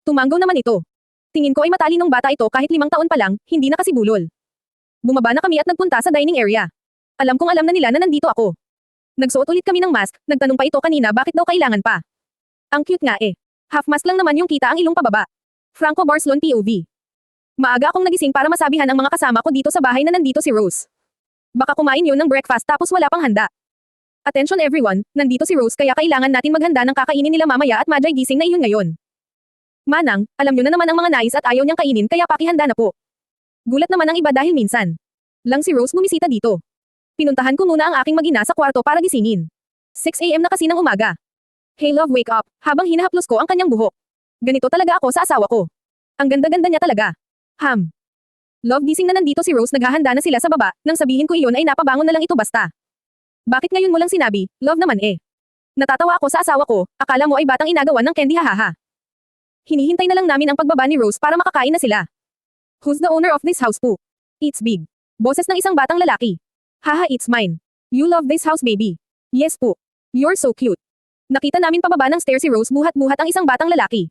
Tumanggaw naman ito. Tingin ko ay matalinong bata ito kahit 5 taon pa lang, hindi na kasi bulol. Bumaba na kami at nagpunta sa dining area. Alam kong alam na nila na nandito ako. Nagsuot ulit kami ng mask, nagtanong pa ito kanina bakit daw kailangan pa. Ang cute nga eh. Half mask lang naman yung kita ang ilong pababa. Franco Barcelon POV. Maaga akong nagising para masabihan ang mga kasama ko dito sa bahay na nandito si Rose. Baka kumain yun ng breakfast tapos wala pang handa. Attention everyone, nandito si Rose kaya kailangan natin maghanda ng kakainin nila mamaya at madyay gising na iyon ngayon. Manang, alam nyo na naman ang mga nais at ayaw niyang kainin kaya pakihanda na po. Gulat naman ang iba dahil minsan lang si Rose bumisita dito. Pinuntahan ko muna ang aking mag-ina sa kwarto para gisingin. 6 AM na kasi ng umaga. Hey love, wake up, habang hinahaplos ko ang kanyang buhok. Ganito talaga ako sa asawa ko. Ang ganda-ganda niya talaga. Love, gising na, nandito si Rose, naghahanda na sila sa baba, nang sabihin ko iyon ay napabangon na lang ito basta. Bakit ngayon mo lang sinabi, love naman eh. Natatawa ako sa asawa ko, akala mo ay batang inagawan ng candy, hahaha. Hinihintay na lang namin ang pagbaba ni Rose para makakain na sila. Who's the owner of this house po? It's big. Boses ng isang batang lalaki. Haha, it's mine. You love this house baby. Yes po. You're so cute. Nakita namin pababa ng stairs si Rose, buhat-buhat ang isang batang lalaki.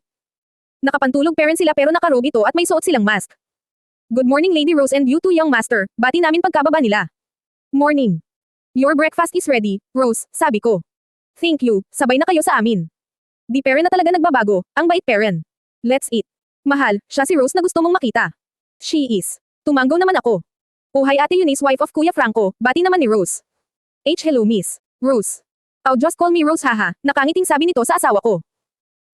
Nakapantulog parent sila pero nakarobe ito at may suot silang mask. Good morning Lady Rose and you too young master, bati namin pagkababa nila. Morning. Your breakfast is ready, Rose, sabi ko. Thank you, sabay na kayo sa amin. Di parent na talaga nagbabago, ang bait parent. Let's eat. Mahal, siya si Rose na gusto mong makita. She is. Tumanggaw naman ako. Oh hi Ate Eunice, wife of Kuya Franco, bati naman ni Rose. Hello Miss Rose. Oh just call me Rose haha, nakangiting sabi nito sa asawa ko.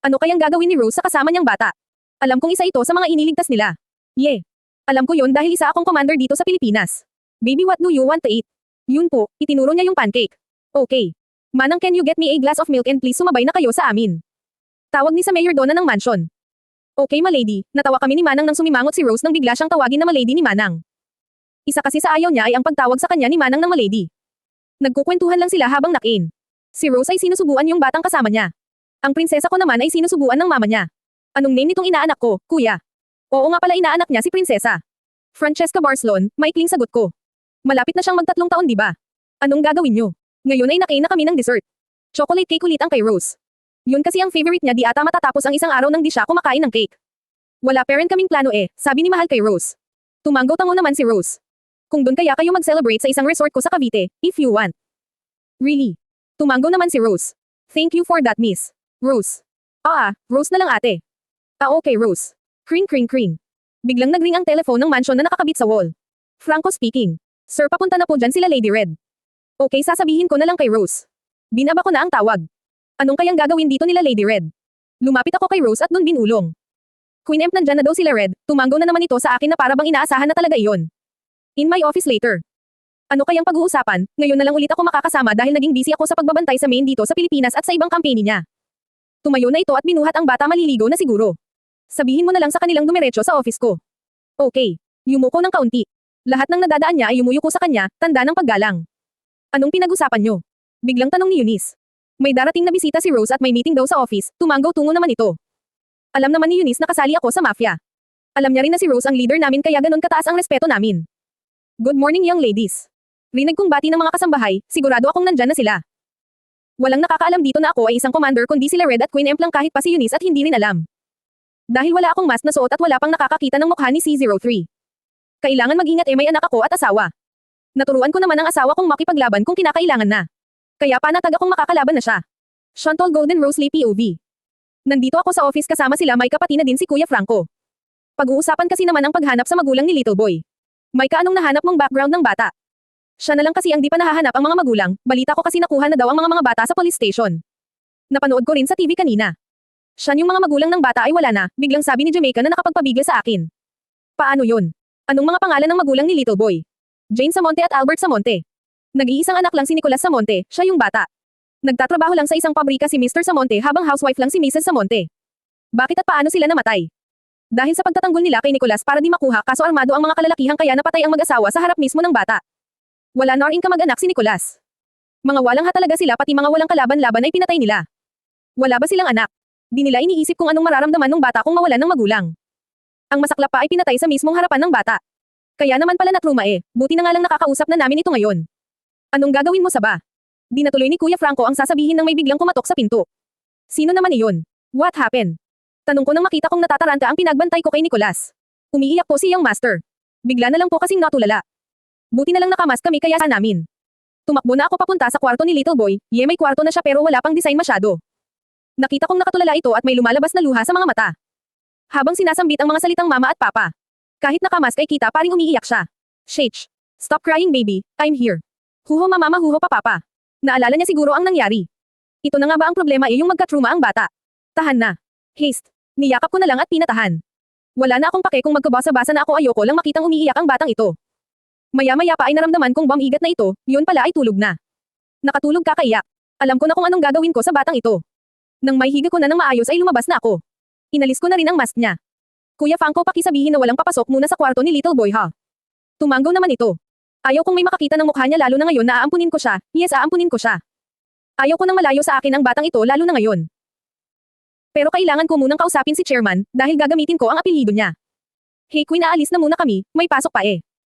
Ano kayang gagawin ni Rose sa kasama niyang bata? Alam kong isa ito sa mga iniligtas nila. Alam ko yon dahil isa akong commander dito sa Pilipinas. Baby what do you want to eat? Yun po, itinuro niya yung pancake. Okay. Manang can you get me a glass of milk and please sumabay na kayo sa amin. Tawag ni sa mayor dona ng mansion. Okay malady, natawa kami ni Manang nang sumimangot si Rose nang bigla siyang tawagin na malady ni Manang. Isa kasi sa ayaw niya ay ang pagtawag sa kanya ni Manang ng malady. Nagkukwentuhan lang sila habang nakin. Si Rose ay sinusubuan yung batang kasama niya. Ang prinsesa ko naman ay sinusubuan ng mama niya. Anong name nitong inaanak ko, kuya? Oo nga pala inaanak niya si prinsesa. Francesca Barcelon, maikling sagot ko. Malapit na siyang mag-3 taon di ba? Anong gagawin niyo? Ngayon ay nakain na kami ng dessert. Chocolate cake ulit ang kay Rose. Yun kasi ang favorite niya di ata matatapos ang isang araw nang di siya kumakain ng cake. Wala pa rin kaming plano sabi ni Mahal kay Rose. Tumanggo-tango naman si Rose. Kung doon kaya kayo mag-celebrate sa isang resort ko sa Cavite, if you want. Really? Tumanggo naman si Rose. Thank you for that Miss Rose. Rose na lang ate. Okay Rose. Kring kring kring. Biglang nagring ang telephone ng mansion na nakakabit sa wall. Franco speaking. Sir papunta na po dyan sila Lady Red. Okay sasabihin ko na lang kay Rose. Binaba ko na ang tawag. Anong kayang gagawin dito nila Lady Red? Lumapit ako kay Rose at dun binulong. Queen Emp nandyan na daw sila Red, tumanggo na naman ito sa akin na para bang inaasahan na talaga iyon. In my office later. Ano kayang pag-uusapan, ngayon na lang ulit ako makakasama dahil naging busy ako sa pagbabantay sa main dito sa Pilipinas at sa ibang kampanya niya. Tumayo na ito at binuhat ang bata maliligo na siguro. Sabihin mo na lang sa kanilang dumiretso sa office ko. Okay. Yumuko ng kaunti. Lahat ng nadadaan niya ay yumuyuko sa kanya, tanda ng paggalang. Anong pinag-usapan niyo? Biglang tanong ni Eunice. May darating na bisita si Rose at may meeting daw sa office, tumanggo tungo naman ito. Alam naman ni Eunice na kasali ako sa mafia. Alam niya rin na si Rose ang leader namin kaya ganun kataas ang respeto namin. Good morning young ladies. Rinig kong bati ng mga kasambahay, sigurado akong nandyan na sila. Walang nakakaalam dito na ako ay isang commander kundi sila Red at Queen Emp lang kahit pa si Eunice at hindi rin alam. Dahil wala akong mask na suot at wala pang nakakakita ng mukha ni C03. Kailangan mag-ingat may anak ako at asawa. Naturuan ko naman ang asawa kong makipaglaban kung kinakailangan na. Kaya panatag akong makakalaban na siya. Chantal Golden Rose Lee POV. Nandito ako sa office kasama sila Micah pati na din si Kuya Franco. Pag-uusapan kasi naman ang paghanap sa magulang ni Little Boy. Micah anong nahanap mong background ng bata? Siya na lang kasi ang di pa nahahanap ang mga magulang, balita ko kasi nakuha na daw ang mga bata sa police station. Napanood ko rin sa TV kanina. Siya yung mga magulang ng bata ay wala na, biglang sabi ni Jamaica na nakapagpabigay sa akin. Paano yun? Anong mga pangalan ng magulang ni Little Boy? Jane Samonte at Albert Samonte. Nag-iisang anak lang si Nicolas Samonte, siya yung bata. Nagtatrabaho lang sa isang pabrika si Mr. Samonte habang housewife lang si Mrs. Samonte. Bakit at paano sila namatay? Dahil sa pagtatanggol nila kay Nicolas para di makuha kaso armado ang mga kalalakihan kaya napatay ang mag-asawa sa harap mismo ng bata. Wala na rin kamag-anak si Nicolas. Mga walang hatalaga sila pati mga walang kalaban-laban ay pinatay nila. Wala ba silang anak? Di nila iniisip kung anong mararamdaman ng bata kung mawalan ng magulang. Ang masaklap pa ay pinatay sa mismong harapan ng bata. Kaya naman pala natruma buti na nga lang nakakausap na namin ito ngayon. Anong gagawin mo sa ba? Di natuloy ni Kuya Franco ang sasabihin ng may biglang kumatok sa pinto. Sino naman iyon? What happened? Tanong ko nang makita kong natataranta ang pinagbantay ko kay Nicolas. Umiiyak po si Young Master. Bigla na lang po kasing natulala. Buti na lang nakamas kami kaya sa namin. Tumakbo na ako papunta sa kwarto ni Little Boy, may kwarto na siya pero wala pang design masyado. Nakita kong nakatulala ito at may lumalabas na luha sa mga mata. Habang sinasambit ang mga salitang mama at papa. Kahit nakamask ay kita paring umiiyak siya. Shh. Stop crying baby, I'm here. Huho mama huho pa papa. Naalala niya siguro ang nangyari. Ito na nga ba ang problema yung magkatruma ang bata? Tahan na. Haste. Niyakap ko na lang at pinatahan. Wala na akong pake kung magkabasa-basa na ako ayoko lang makitang umiiyak ang batang ito. Maya-maya pa ay naramdaman kong bamigat na ito, yun pala ay tulog na. Nakatulog kakaiyak. Alam ko na kung anong gagawin ko sa batang ito. Nang may higa ko na ng maayos ay lumabas na ako. Inalis ko na rin ang mask niya. Kuya Franco pakisabihin na walang papasok muna sa kwarto ni Little Boy ha. Tumanggaw naman ito. Ayaw kong may makakita ng mukha niya lalo na ngayon na aampunin ko siya, yes aampunin ko siya. Ayaw ko nang malayo sa akin ang batang ito lalo na ngayon. Pero kailangan ko munang kausapin si Chairman, dahil gagamitin ko ang apelyido niya. Hey Queen aalis na muna kami, may pasok pa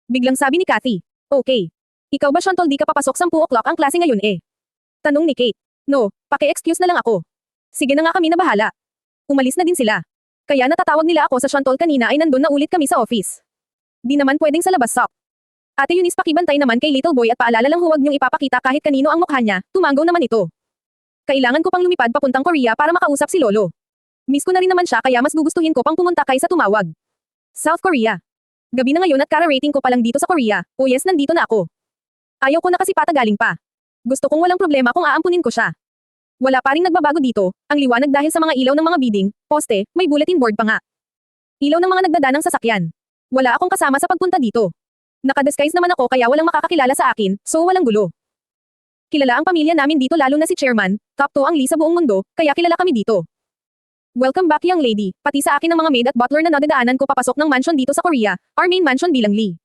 Biglang sabi ni Kathy. Okay. Ikaw ba Chantal di ka papasok 10 o'clock ang klase ngayon Tanong ni Kate. No, paki-excuse na lang ako. Sige na nga kami na bahala. Umalis na din sila. Kaya natatawag nila ako sa Chantal kanina ay nandun na ulit kami sa office. Di naman pwedeng sa labas sok. Ate Eunice pakibantay naman kay Little Boy at paalala lang huwag niyong ipapakita kahit kanino ang mukha niya, tumanggaw naman ito. Kailangan ko pang lumipad papuntang Korea para makausap si Lolo. Miss ko na rin naman siya kaya mas gugustuhin ko pang pumunta kaysa tumawag. South Korea. Gabi na ngayon at kara-rating ko pa lang dito sa Korea. Oh yes, nandito na ako. Ayaw ko na kasi patagaling pa. Gusto kong walang problema kung aampunin ko siya. Wala pa ring nagbabago dito, ang liwanag dahil sa mga ilaw ng mga bidding, poste, may bulletin board pa nga. Ilaw ng mga nagdadanang sasakyan. Wala akong kasama sa pagpunta dito. Nakadisguise naman ako kaya walang makakakilala sa akin, so walang gulo. Kilala ang pamilya namin dito lalo na si Chairman, top 2 ang Lee sa buong mundo, kaya kilala kami dito. Welcome back young lady, pati sa akin ng mga maid at butler na nadadaanan ko papasok ng mansion dito sa Korea, our main mansion bilang Lee.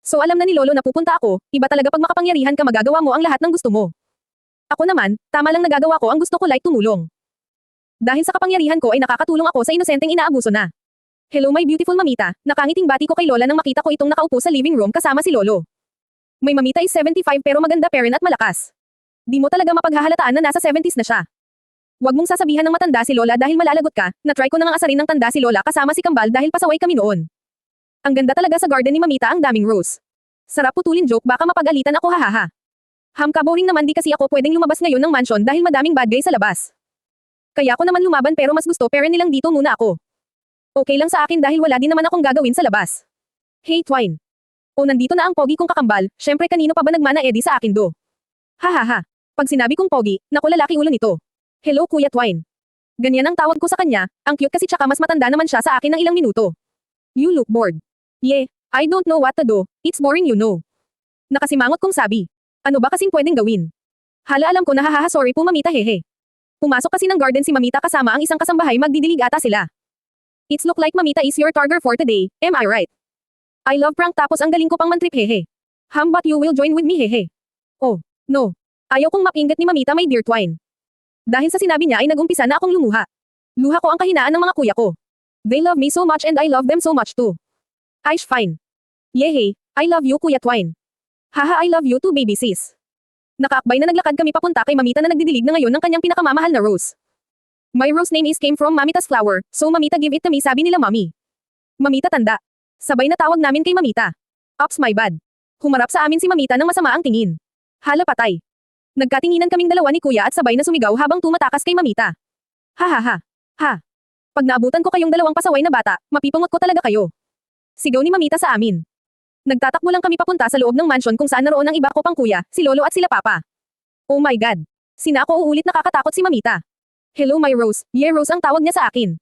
So alam na ni Lolo na pupunta ako, iba talaga pag makapangyarihan ka magagawa mo ang lahat ng gusto mo. Ako naman, tama lang nagagawa ko ang gusto ko like tumulong. Dahil sa kapangyarihan ko ay nakakatulong ako sa inosenteng inaabuso na. Hello my beautiful mamita, nakangiting bati ko kay Lola nang makita ko itong nakaupo sa living room kasama si Lolo. May mamita is 75 pero maganda parent at malakas. Di mo talaga mapaghahalataan na nasa 70s na siya. Huwag mong sasabihan ng matanda si Lola dahil malalagot ka, na-try ko nang asarin ng tanda si Lola kasama si Kambal dahil pasaway kami noon. Ang ganda talaga sa garden ni mamita ang daming rose. Sarap putulin joke baka mapag-alitan ako hahaha. Boring naman di kasi ako pwedeng lumabas ngayon ng mansion dahil madaming bad guy sa labas. Kaya ako naman lumaban pero mas gusto parent nilang dito muna ako. Okay lang sa akin dahil wala din naman akong gagawin sa labas. Hey Twine. O nandito na ang pogi kong kakambal, syempre kanino pa ba nagmana edi sa akin do? Hahaha. Pag sinabi kong pogi, naku lalaki ulo nito. Hello Kuya Twine. Ganyan ang tawag ko sa kanya, ang cute kasi tsaka mas matanda naman siya sa akin ng ilang minuto. You look bored. Yeah, I don't know what to do, it's boring you know. Nakasimangot kong sabi. Ano ba kasing pwedeng gawin? Hala alam ko na hahaha sorry po mamita hehe. Pumasok kasi ng garden si mamita kasama ang isang kasambahay magdidilig ata sila. It's look like mamita is your target for today, am I right? I love prank tapos ang galing ko pang mantrip hehe. But you will join with me hehe. Oh, no. Ayaw kong mapinggit ni mamita my dear Twine. Dahil sa sinabi niya ay nagumpisa na akong lumuha. Luha ko ang kahinaan ng mga kuya ko. They love me so much and I love them so much too. Aish fine. Yehey, I love you Kuya Twine. Haha I love you too baby sis. Nakaakbay na naglakad kami papunta kay mamita na nagdidilig na ngayon ng kanyang pinakamamahal na rose. My rose name is came from mamita's flower, so mamita give it to me sabi nila mami. Mamita tanda. Sabay na tawag namin kay mamita. Ops my bad. Humarap sa amin si mamita ng masama ang tingin. Hala patay. Nagkatinginan kaming dalawa ni kuya at sabay na sumigaw habang tumatakas kay mamita. Ha. Pag naabutan ko kayong dalawang pasaway na bata, mapipungot ko talaga kayo. Sigaw ni mamita sa amin. Nagtatakbo lang kami papunta sa loob ng mansion kung saan naroon ang iba ko pang kuya, si Lolo at sila Papa. Oh my God. Sina ako uulit nakakatakot si mamita. Hello my Rose, yeah Rose ang tawag niya sa akin.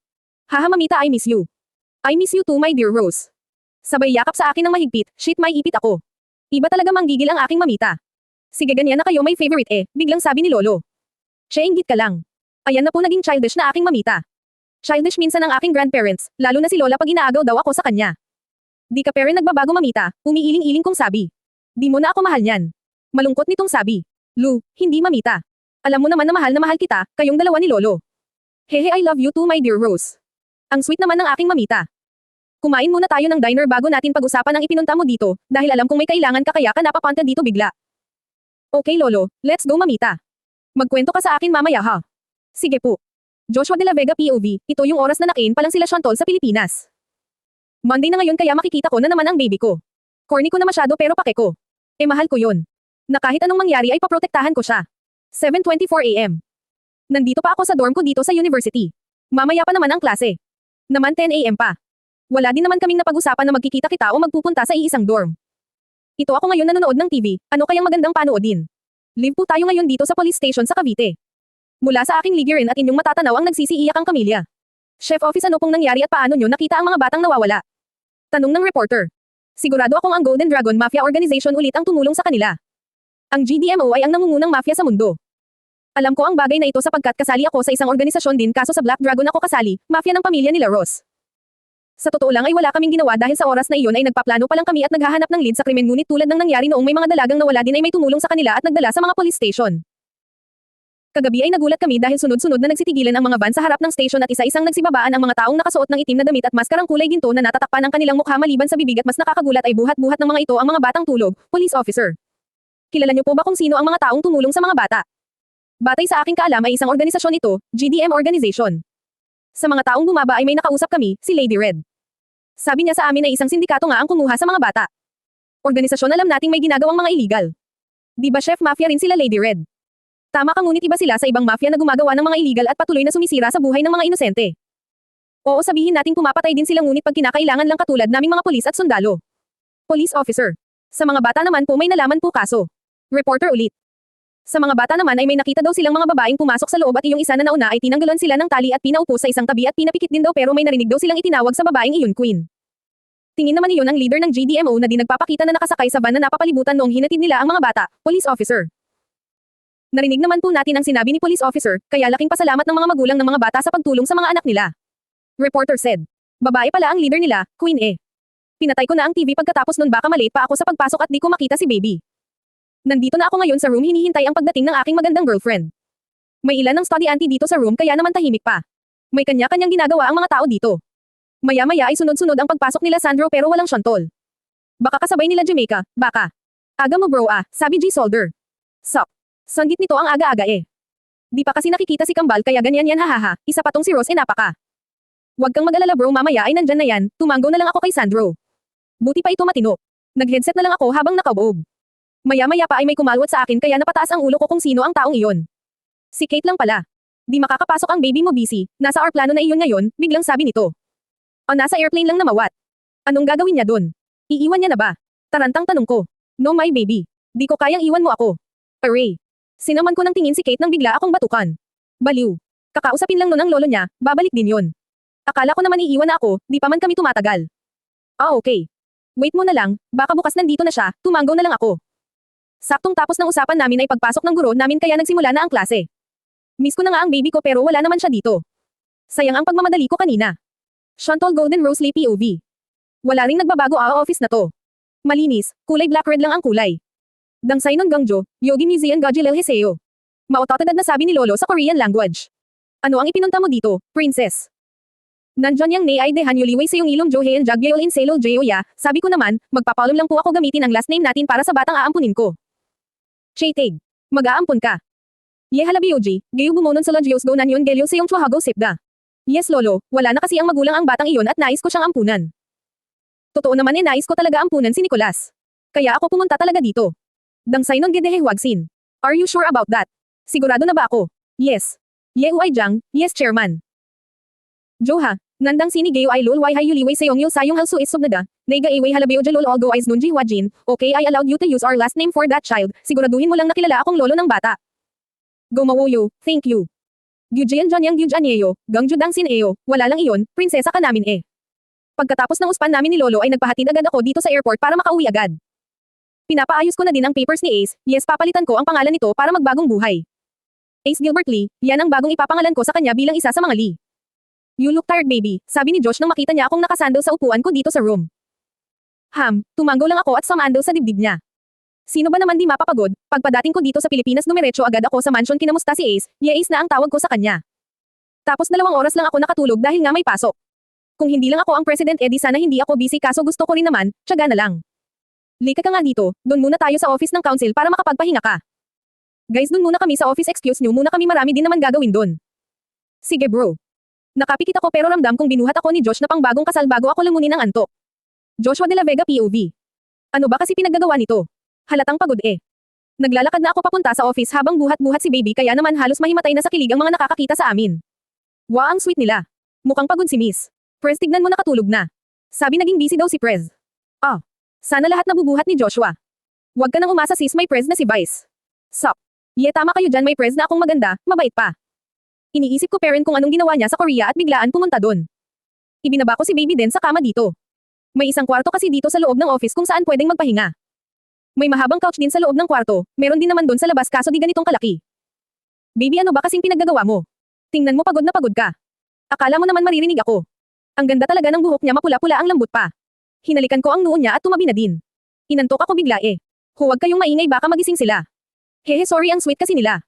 Haha mamita I miss you. I miss you too my dear Rose. Sabay yakap sa akin ng mahigpit, shit may ipit ako. Iba talaga manggigil ang aking mamita. Sige ganyan na kayo may favorite biglang sabi ni Lolo. Siya inggit ka lang. Ayan na po naging childish na aking mamita. Childish minsan ang aking grandparents, lalo na si Lola pag inaagaw daw ako sa kanya. Di ka parent nagbabago mamita, umiiling-iling kong sabi. Di mo na ako mahal niyan. Malungkot nitong sabi. Lu, hindi mamita. Alam mo naman na mahal kita, kayong dalawa ni Lolo. Hehe I love you too my dear Rose. Ang sweet naman ng aking mamita. Kumain muna tayo ng diner bago natin pag-usapan ang ipinunta mo dito, dahil alam kong may kailangan ka kaya ka napapunta dito bigla. Okay Lolo, let's go mamita. Magkwento ka sa akin mamaya ha. Sige po. Joshua de la Vega POV, ito yung oras na nakain pa lang sila Shantol sa Pilipinas. Monday na ngayon kaya makikita ko na naman ang baby ko. Corny ko na masyado pero pake ko. Mahal ko yon. Na kahit anong mangyari ay paprotektahan ko siya. 7:24 AM. Nandito pa ako sa dorm ko dito sa university. Mamaya pa naman ang klase. Naman 10 AM pa. Wala din naman kaming napag-usapan na magkikita-kita o magpupunta sa iisang dorm. Ito ako ngayon nanonood ng TV, ano kayang magandang panoodin? Live po tayo ngayon dito sa police station sa Cavite. Mula sa aking ligirin at inyong matatanaw ang nagsisiiyak ang kamilya. Chef office ano pong nangyari at paano nyo nakita ang mga batang nawawala? Tanong ng reporter. Sigurado akong ang Golden Dragon Mafia Organization ulit ang tumulong sa kanila. Ang GDMO ay ang nangungunang mafia sa mundo. Alam ko ang bagay na ito sapagkat kasali ako sa isang organisasyon din kaso sa Black Dragon ako kasali, mafia ng pamilya nila Ross. Sa totoo lang ay wala kaming ginawa dahil sa oras na iyon ay nagpaplano pa lang kami at naghahanap ng lead sa krimen ngunit tulad ng nangyari noong may mga dalagang nawala din ay may tumulong sa kanila at nagdala sa mga police station. Kagabi ay nagulat kami dahil sunod-sunod na nagsitigilan ang mga van sa harap ng station at isa-isang nagsibabaan ang mga taong nakasuot ng itim na damit at maskarang kulay ginto na natatakpan ang kanilang mukha maliban sa bibig at mas nakakagulat ay buhat-buhat ng mga ito ang mga batang tulog, police officer. Kilala niyo po ba kung sino ang mga taong tumulong sa mga bata? Batay sa aking kaalam ay isang organisasyon ito, GDM Organization. Sa mga taong bumaba ay may nakausap kami, si Lady Red. Sabi niya sa amin ay isang sindikato nga ang kumuha sa mga bata. Organisasyon alam nating may ginagawang mga illegal. Di ba chef mafia rin sila Lady Red? Tama ka ngunit iba sila sa ibang mafia na gumagawa ng mga illegal at patuloy na sumisira sa buhay ng mga inosente. Oo, sabihin nating pumapatay din sila ngunit pag kinakailangan lang katulad naming mga pulis at sundalo. Police officer. Sa mga bata naman po may nalaman po kaso. Reporter ulit. Sa mga bata naman ay may nakita daw silang mga babaeng pumasok sa loob at iyong isa na nauna ay tinanggalan sila ng tali at pinaupo sa isang tabi at pinapikit din daw pero may narinig daw silang itinawag sa babaeng iyon Queen. Tingin naman iyon ang leader ng GDMO na di nagpapakita na nakasakay sa van na napapalibutan noong hinatid nila ang mga bata, police officer. Narinig naman po natin ang sinabi ni police officer, kaya laking pasalamat ng mga magulang ng mga bata sa pagtulong sa mga anak nila. Reporter said. Babae pala ang leader nila, Queen eh. Pinatay ko na ang TV pagkatapos nun baka malate pa ako sa pagpasok at di ko makita si baby. Nandito na ako ngayon sa room hinihintay ang pagdating ng aking magandang girlfriend. May ilan ng study auntie dito sa room kaya naman tahimik pa. May kanya-kanyang ginagawa ang mga tao dito. Maya-maya ay sunod-sunod ang pagpasok nila Sandro pero walang Shantol. Baka kasabay nila Jamaica, baka. Aga mo bro sabi G Solder. Sup. Sanggit nito ang aga-aga eh. Di pa kasi nakikita si Kambal kaya ganyan yan hahaha, isa pa tong si Rose napaka. Huwag kang mag-alala bro mamaya ay nandyan na yan, tumanggo na lang ako kay Sandro. Buti pa ito matino. Nag-headset na lang ako habang nakaubob. Maya-maya pa ay may kumalwat sa akin kaya napataas ang ulo ko kung sino ang taong iyon. Si Kate lang pala. Di makakapasok ang baby mo busy, nasa airplano na iyon ngayon, biglang sabi nito. O nasa airplane lang na mawat. Anong gagawin niya dun? Iiwan niya na ba? Tarantang tanong ko. No my baby. Di ko kayang iwan mo ako. Array. Sinaman ko ng tingin si Kate nang bigla akong batukan. Baliw. Kakausapin lang nun ang lolo niya, babalik din yon. Akala ko naman iiwan na ako, di pa man kami tumatagal. Okay. Wait mo na lang, baka bukas nandito na siya, tumanggo na lang ako. Saktong tapos ng usapan namin ay pagpasok ng guro namin kaya nagsimula na ang klase. Miss ko na nga ang baby ko pero wala naman siya dito. Sayang ang pagmamadali ko kanina. Shantol Golden Rose Lay POV. Wala ring nagbabago office na to. Malinis, kulay black-red lang ang kulay. Dangsay nun Gangjo, Yogi Museum Gajilel Heseo. Maototadad na sabi ni Lolo sa Korean language. Ano ang ipinunta mo dito, princess? Nandyan yang ne ay dehan yuliway sa yung ilong Johean Jagyayol in Selol Jeoya, sabi ko naman, magpapaulam lang po ako gamitin ang last name natin para sa batang aampunin ko. Chayteg. Mag-aampun ka. Ye halabioji, gayo bumonon sa Lajios go nanyon gelyo sa yung chwahago sipda. Yes lolo, wala na kasi ang magulang ang batang iyon at nais ko siyang ampunan. Totoo naman nais ko talaga ampunan si Nicolas. Kaya ako pumunta talaga dito. Dangsay nun gedehewagsin. Are you sure about that? Sigurado na ba ako? Yes. Ye huay jang, yes chairman. Joha, nandang sini gayo ay lul way hay yuliway sa yung yul sayong halsu is subnada. Naiga iway halabeo jalol all go eyes nunji wajin, okay I allowed you to use our last name for that child, siguraduhin mo lang na kilala akong lolo ng bata. Gomawoyo, thank you. Gyujian John yang Gyujanyeyo, Gangjudang Sineo, wala lang iyon, prinsesa ka namin eh. Pagkatapos ng uspan namin ni lolo ay nagpahatid agad ako dito sa airport para makauwi agad. Pinapaayos ko na din ang papers ni Ace, yes papalitan ko ang pangalan nito para magbagong buhay. Ace Gilbert Lee, yan ang bagong ipapangalan ko sa kanya bilang isa sa mga Lee. You look tired baby, sabi ni Josh nang makita niya akong nakasandal sa upuan ko dito sa room. Tumanggo lang ako at sumandal sa dibdib niya. Sino ba naman di mapapagod, pagpadating ko dito sa Pilipinas dumiretso agad ako sa mansion kinamusta si Ace, Ace na ang tawag ko sa kanya. Tapos 2 oras lang ako nakatulog dahil nga may pasok. Kung hindi lang ako ang president edi sana hindi ako busy kaso gusto ko rin naman, tiyaga na lang. Lika ka nga dito, doon muna tayo sa office ng council para makapagpahinga ka. Guys doon muna kami sa office excuse nyo muna kami marami din naman gagawin doon. Sige bro. Nakapikit ako pero ramdam kong binuhat ako ni Josh na pang bagong kasal bago ako lamunin ang antok. Joshua de la Vega POV. Ano ba kasi pinaggagawa nito? Halatang pagod eh. Naglalakad na ako papunta sa office habang buhat-buhat si baby kaya naman halos mahimatay na sa kilig ang mga nakakakita sa amin. Wow ang sweet nila. Mukhang pagod si Miss. Prez tignan mo nakatulog na. Sabi naging busy daw si Prez. Sana lahat nabubuhat ni Joshua. Huwag ka nang umasa sis may Prez na si Vice. Sup. Tama kayo dyan may Prez na akong maganda, mabait pa. Iniisip ko parent kung anong ginawa niya sa Korea at biglaan pumunta doon. Ibinaba ko si baby din sa kama dito. May isang kwarto kasi dito sa loob ng office kung saan pwedeng magpahinga. May mahabang couch din sa loob ng kwarto, meron din naman doon sa labas kaso di ganitong kalaki. Baby ano ba kasing pinaggagawa mo? Tingnan mo pagod na pagod ka. Akala mo naman maririnig ako. Ang ganda talaga ng buhok niya mapula-pula ang lambot pa. Hinalikan ko ang noo niya at tumabi na din. Inantok ako bigla eh. Huwag kayong maingay baka magising sila. Hehe sorry ang sweet kasi nila.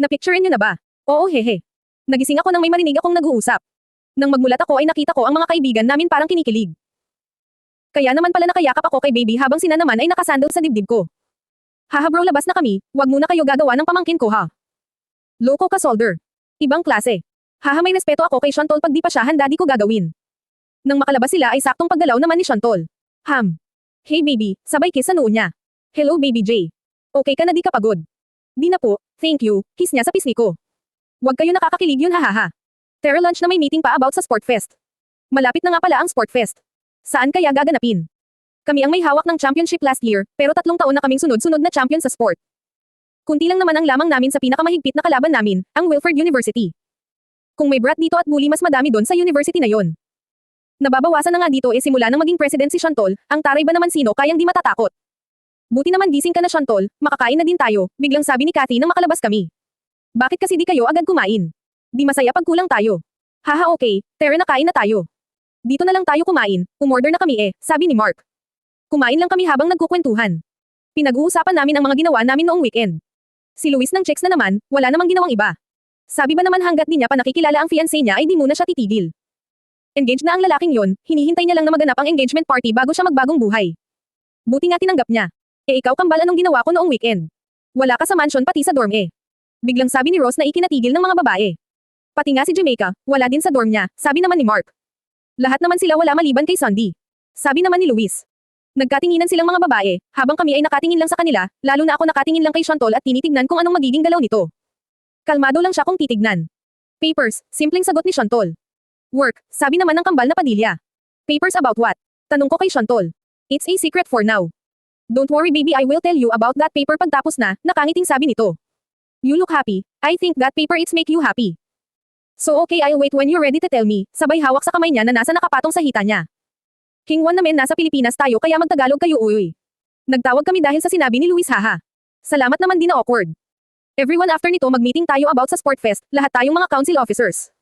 Napicturein niyo na ba? Oo hehe. Nagising ako nang may marinig akong nag-uusap. Nang magmulat ako ay nakita ko ang mga kaibigan namin parang kinikilig. Kaya naman pala nakayakap ako kay baby habang sina naman ay nakasandal sa dibdib ko. Haha bro labas na kami, wag muna kayo gagawa ng pamangkin ko ha. Loko ka solder. Ibang klase. Haha may respeto ako kay Shantol pag di pa siya handa di ko gagawin. Nang makalabas sila ay saktong paggalaw naman ni Shantol. Hey baby, sabay kiss sa noo niya. Hello baby J. Okay ka na di ka pagod? Di na po, thank you, kiss niya sa pisngi ko. Huwag kayo nakakakilig yun hahaha. Tara lunch na may meeting pa about sa sport fest. Malapit na nga pala ang Sport Fest. Saan kaya gaganapin? Kami ang may hawak ng championship last year, pero 3 taon na kaming sunod-sunod na champion sa sport. Kunti lang naman ang lamang namin sa pinakamahigpit na kalaban namin, ang Wilford University. Kung may brat dito at bully mas madami doon sa university na yon. Nababawasan na nga dito simula nang maging president si Shantol, ang taray ba naman sino kayang di matatakot. Buti naman gising ka na Shantol, makakain na din tayo, biglang sabi ni Cathy nang makalabas kami. Bakit kasi di kayo agad kumain? Di masaya pag kulang tayo. Haha okay, Tere nakain na tayo. Dito na lang tayo kumain, umorder na kami sabi ni Mark. Kumain lang kami habang nagkukwentuhan. Pinag-uusapan namin ang mga ginawa namin noong weekend. Si Luis ng checks na naman, wala namang ginawang iba. Sabi ba naman hanggat di niya pa nakikilala ang fiancé niya ay di muna siya titigil. Engaged na ang lalaking yon, hinihintay niya lang na maganap ang engagement party bago siya magbagong buhay. Buti nga tinanggap niya. Ikaw kambal anong ginawa ko noong weekend? Wala ka sa mansion pati sa dorm Biglang sabi ni Rose na ikinatigil ng mga babae. Pati nga si Jamaica, wala din sa dorm niya, sabi naman ni Mark. Lahat naman sila wala maliban kay Sandy. Sabi naman ni Luis. Nagkatinginan silang mga babae, habang kami ay nakatingin lang sa kanila, lalo na ako nakatingin lang kay Shantol at tinitignan kung anong magiging galaw nito. Kalmado lang siya kung titignan. Papers, simpleng sagot ni Shantol. Work, sabi naman ng kambal na Padilla. Papers about what? Tanong ko kay Shantol. It's a secret for now. Don't worry baby, I will tell you about that paper pagtapos na, nakangiting sabi nito. You look happy, I think that paper it's make you happy. So okay, I'll wait when you're ready to tell me, sabay hawak sa kamay niya na nasa nakapatong sa hita niya. King Juan namin nasa Pilipinas tayo kaya magtagalog kayo uy. Nagtawag kami dahil sa sinabi ni Luis haha. Salamat naman din na awkward. Everyone after nito mag-meeting tayo about sa Sport Fest, lahat tayong mga council officers.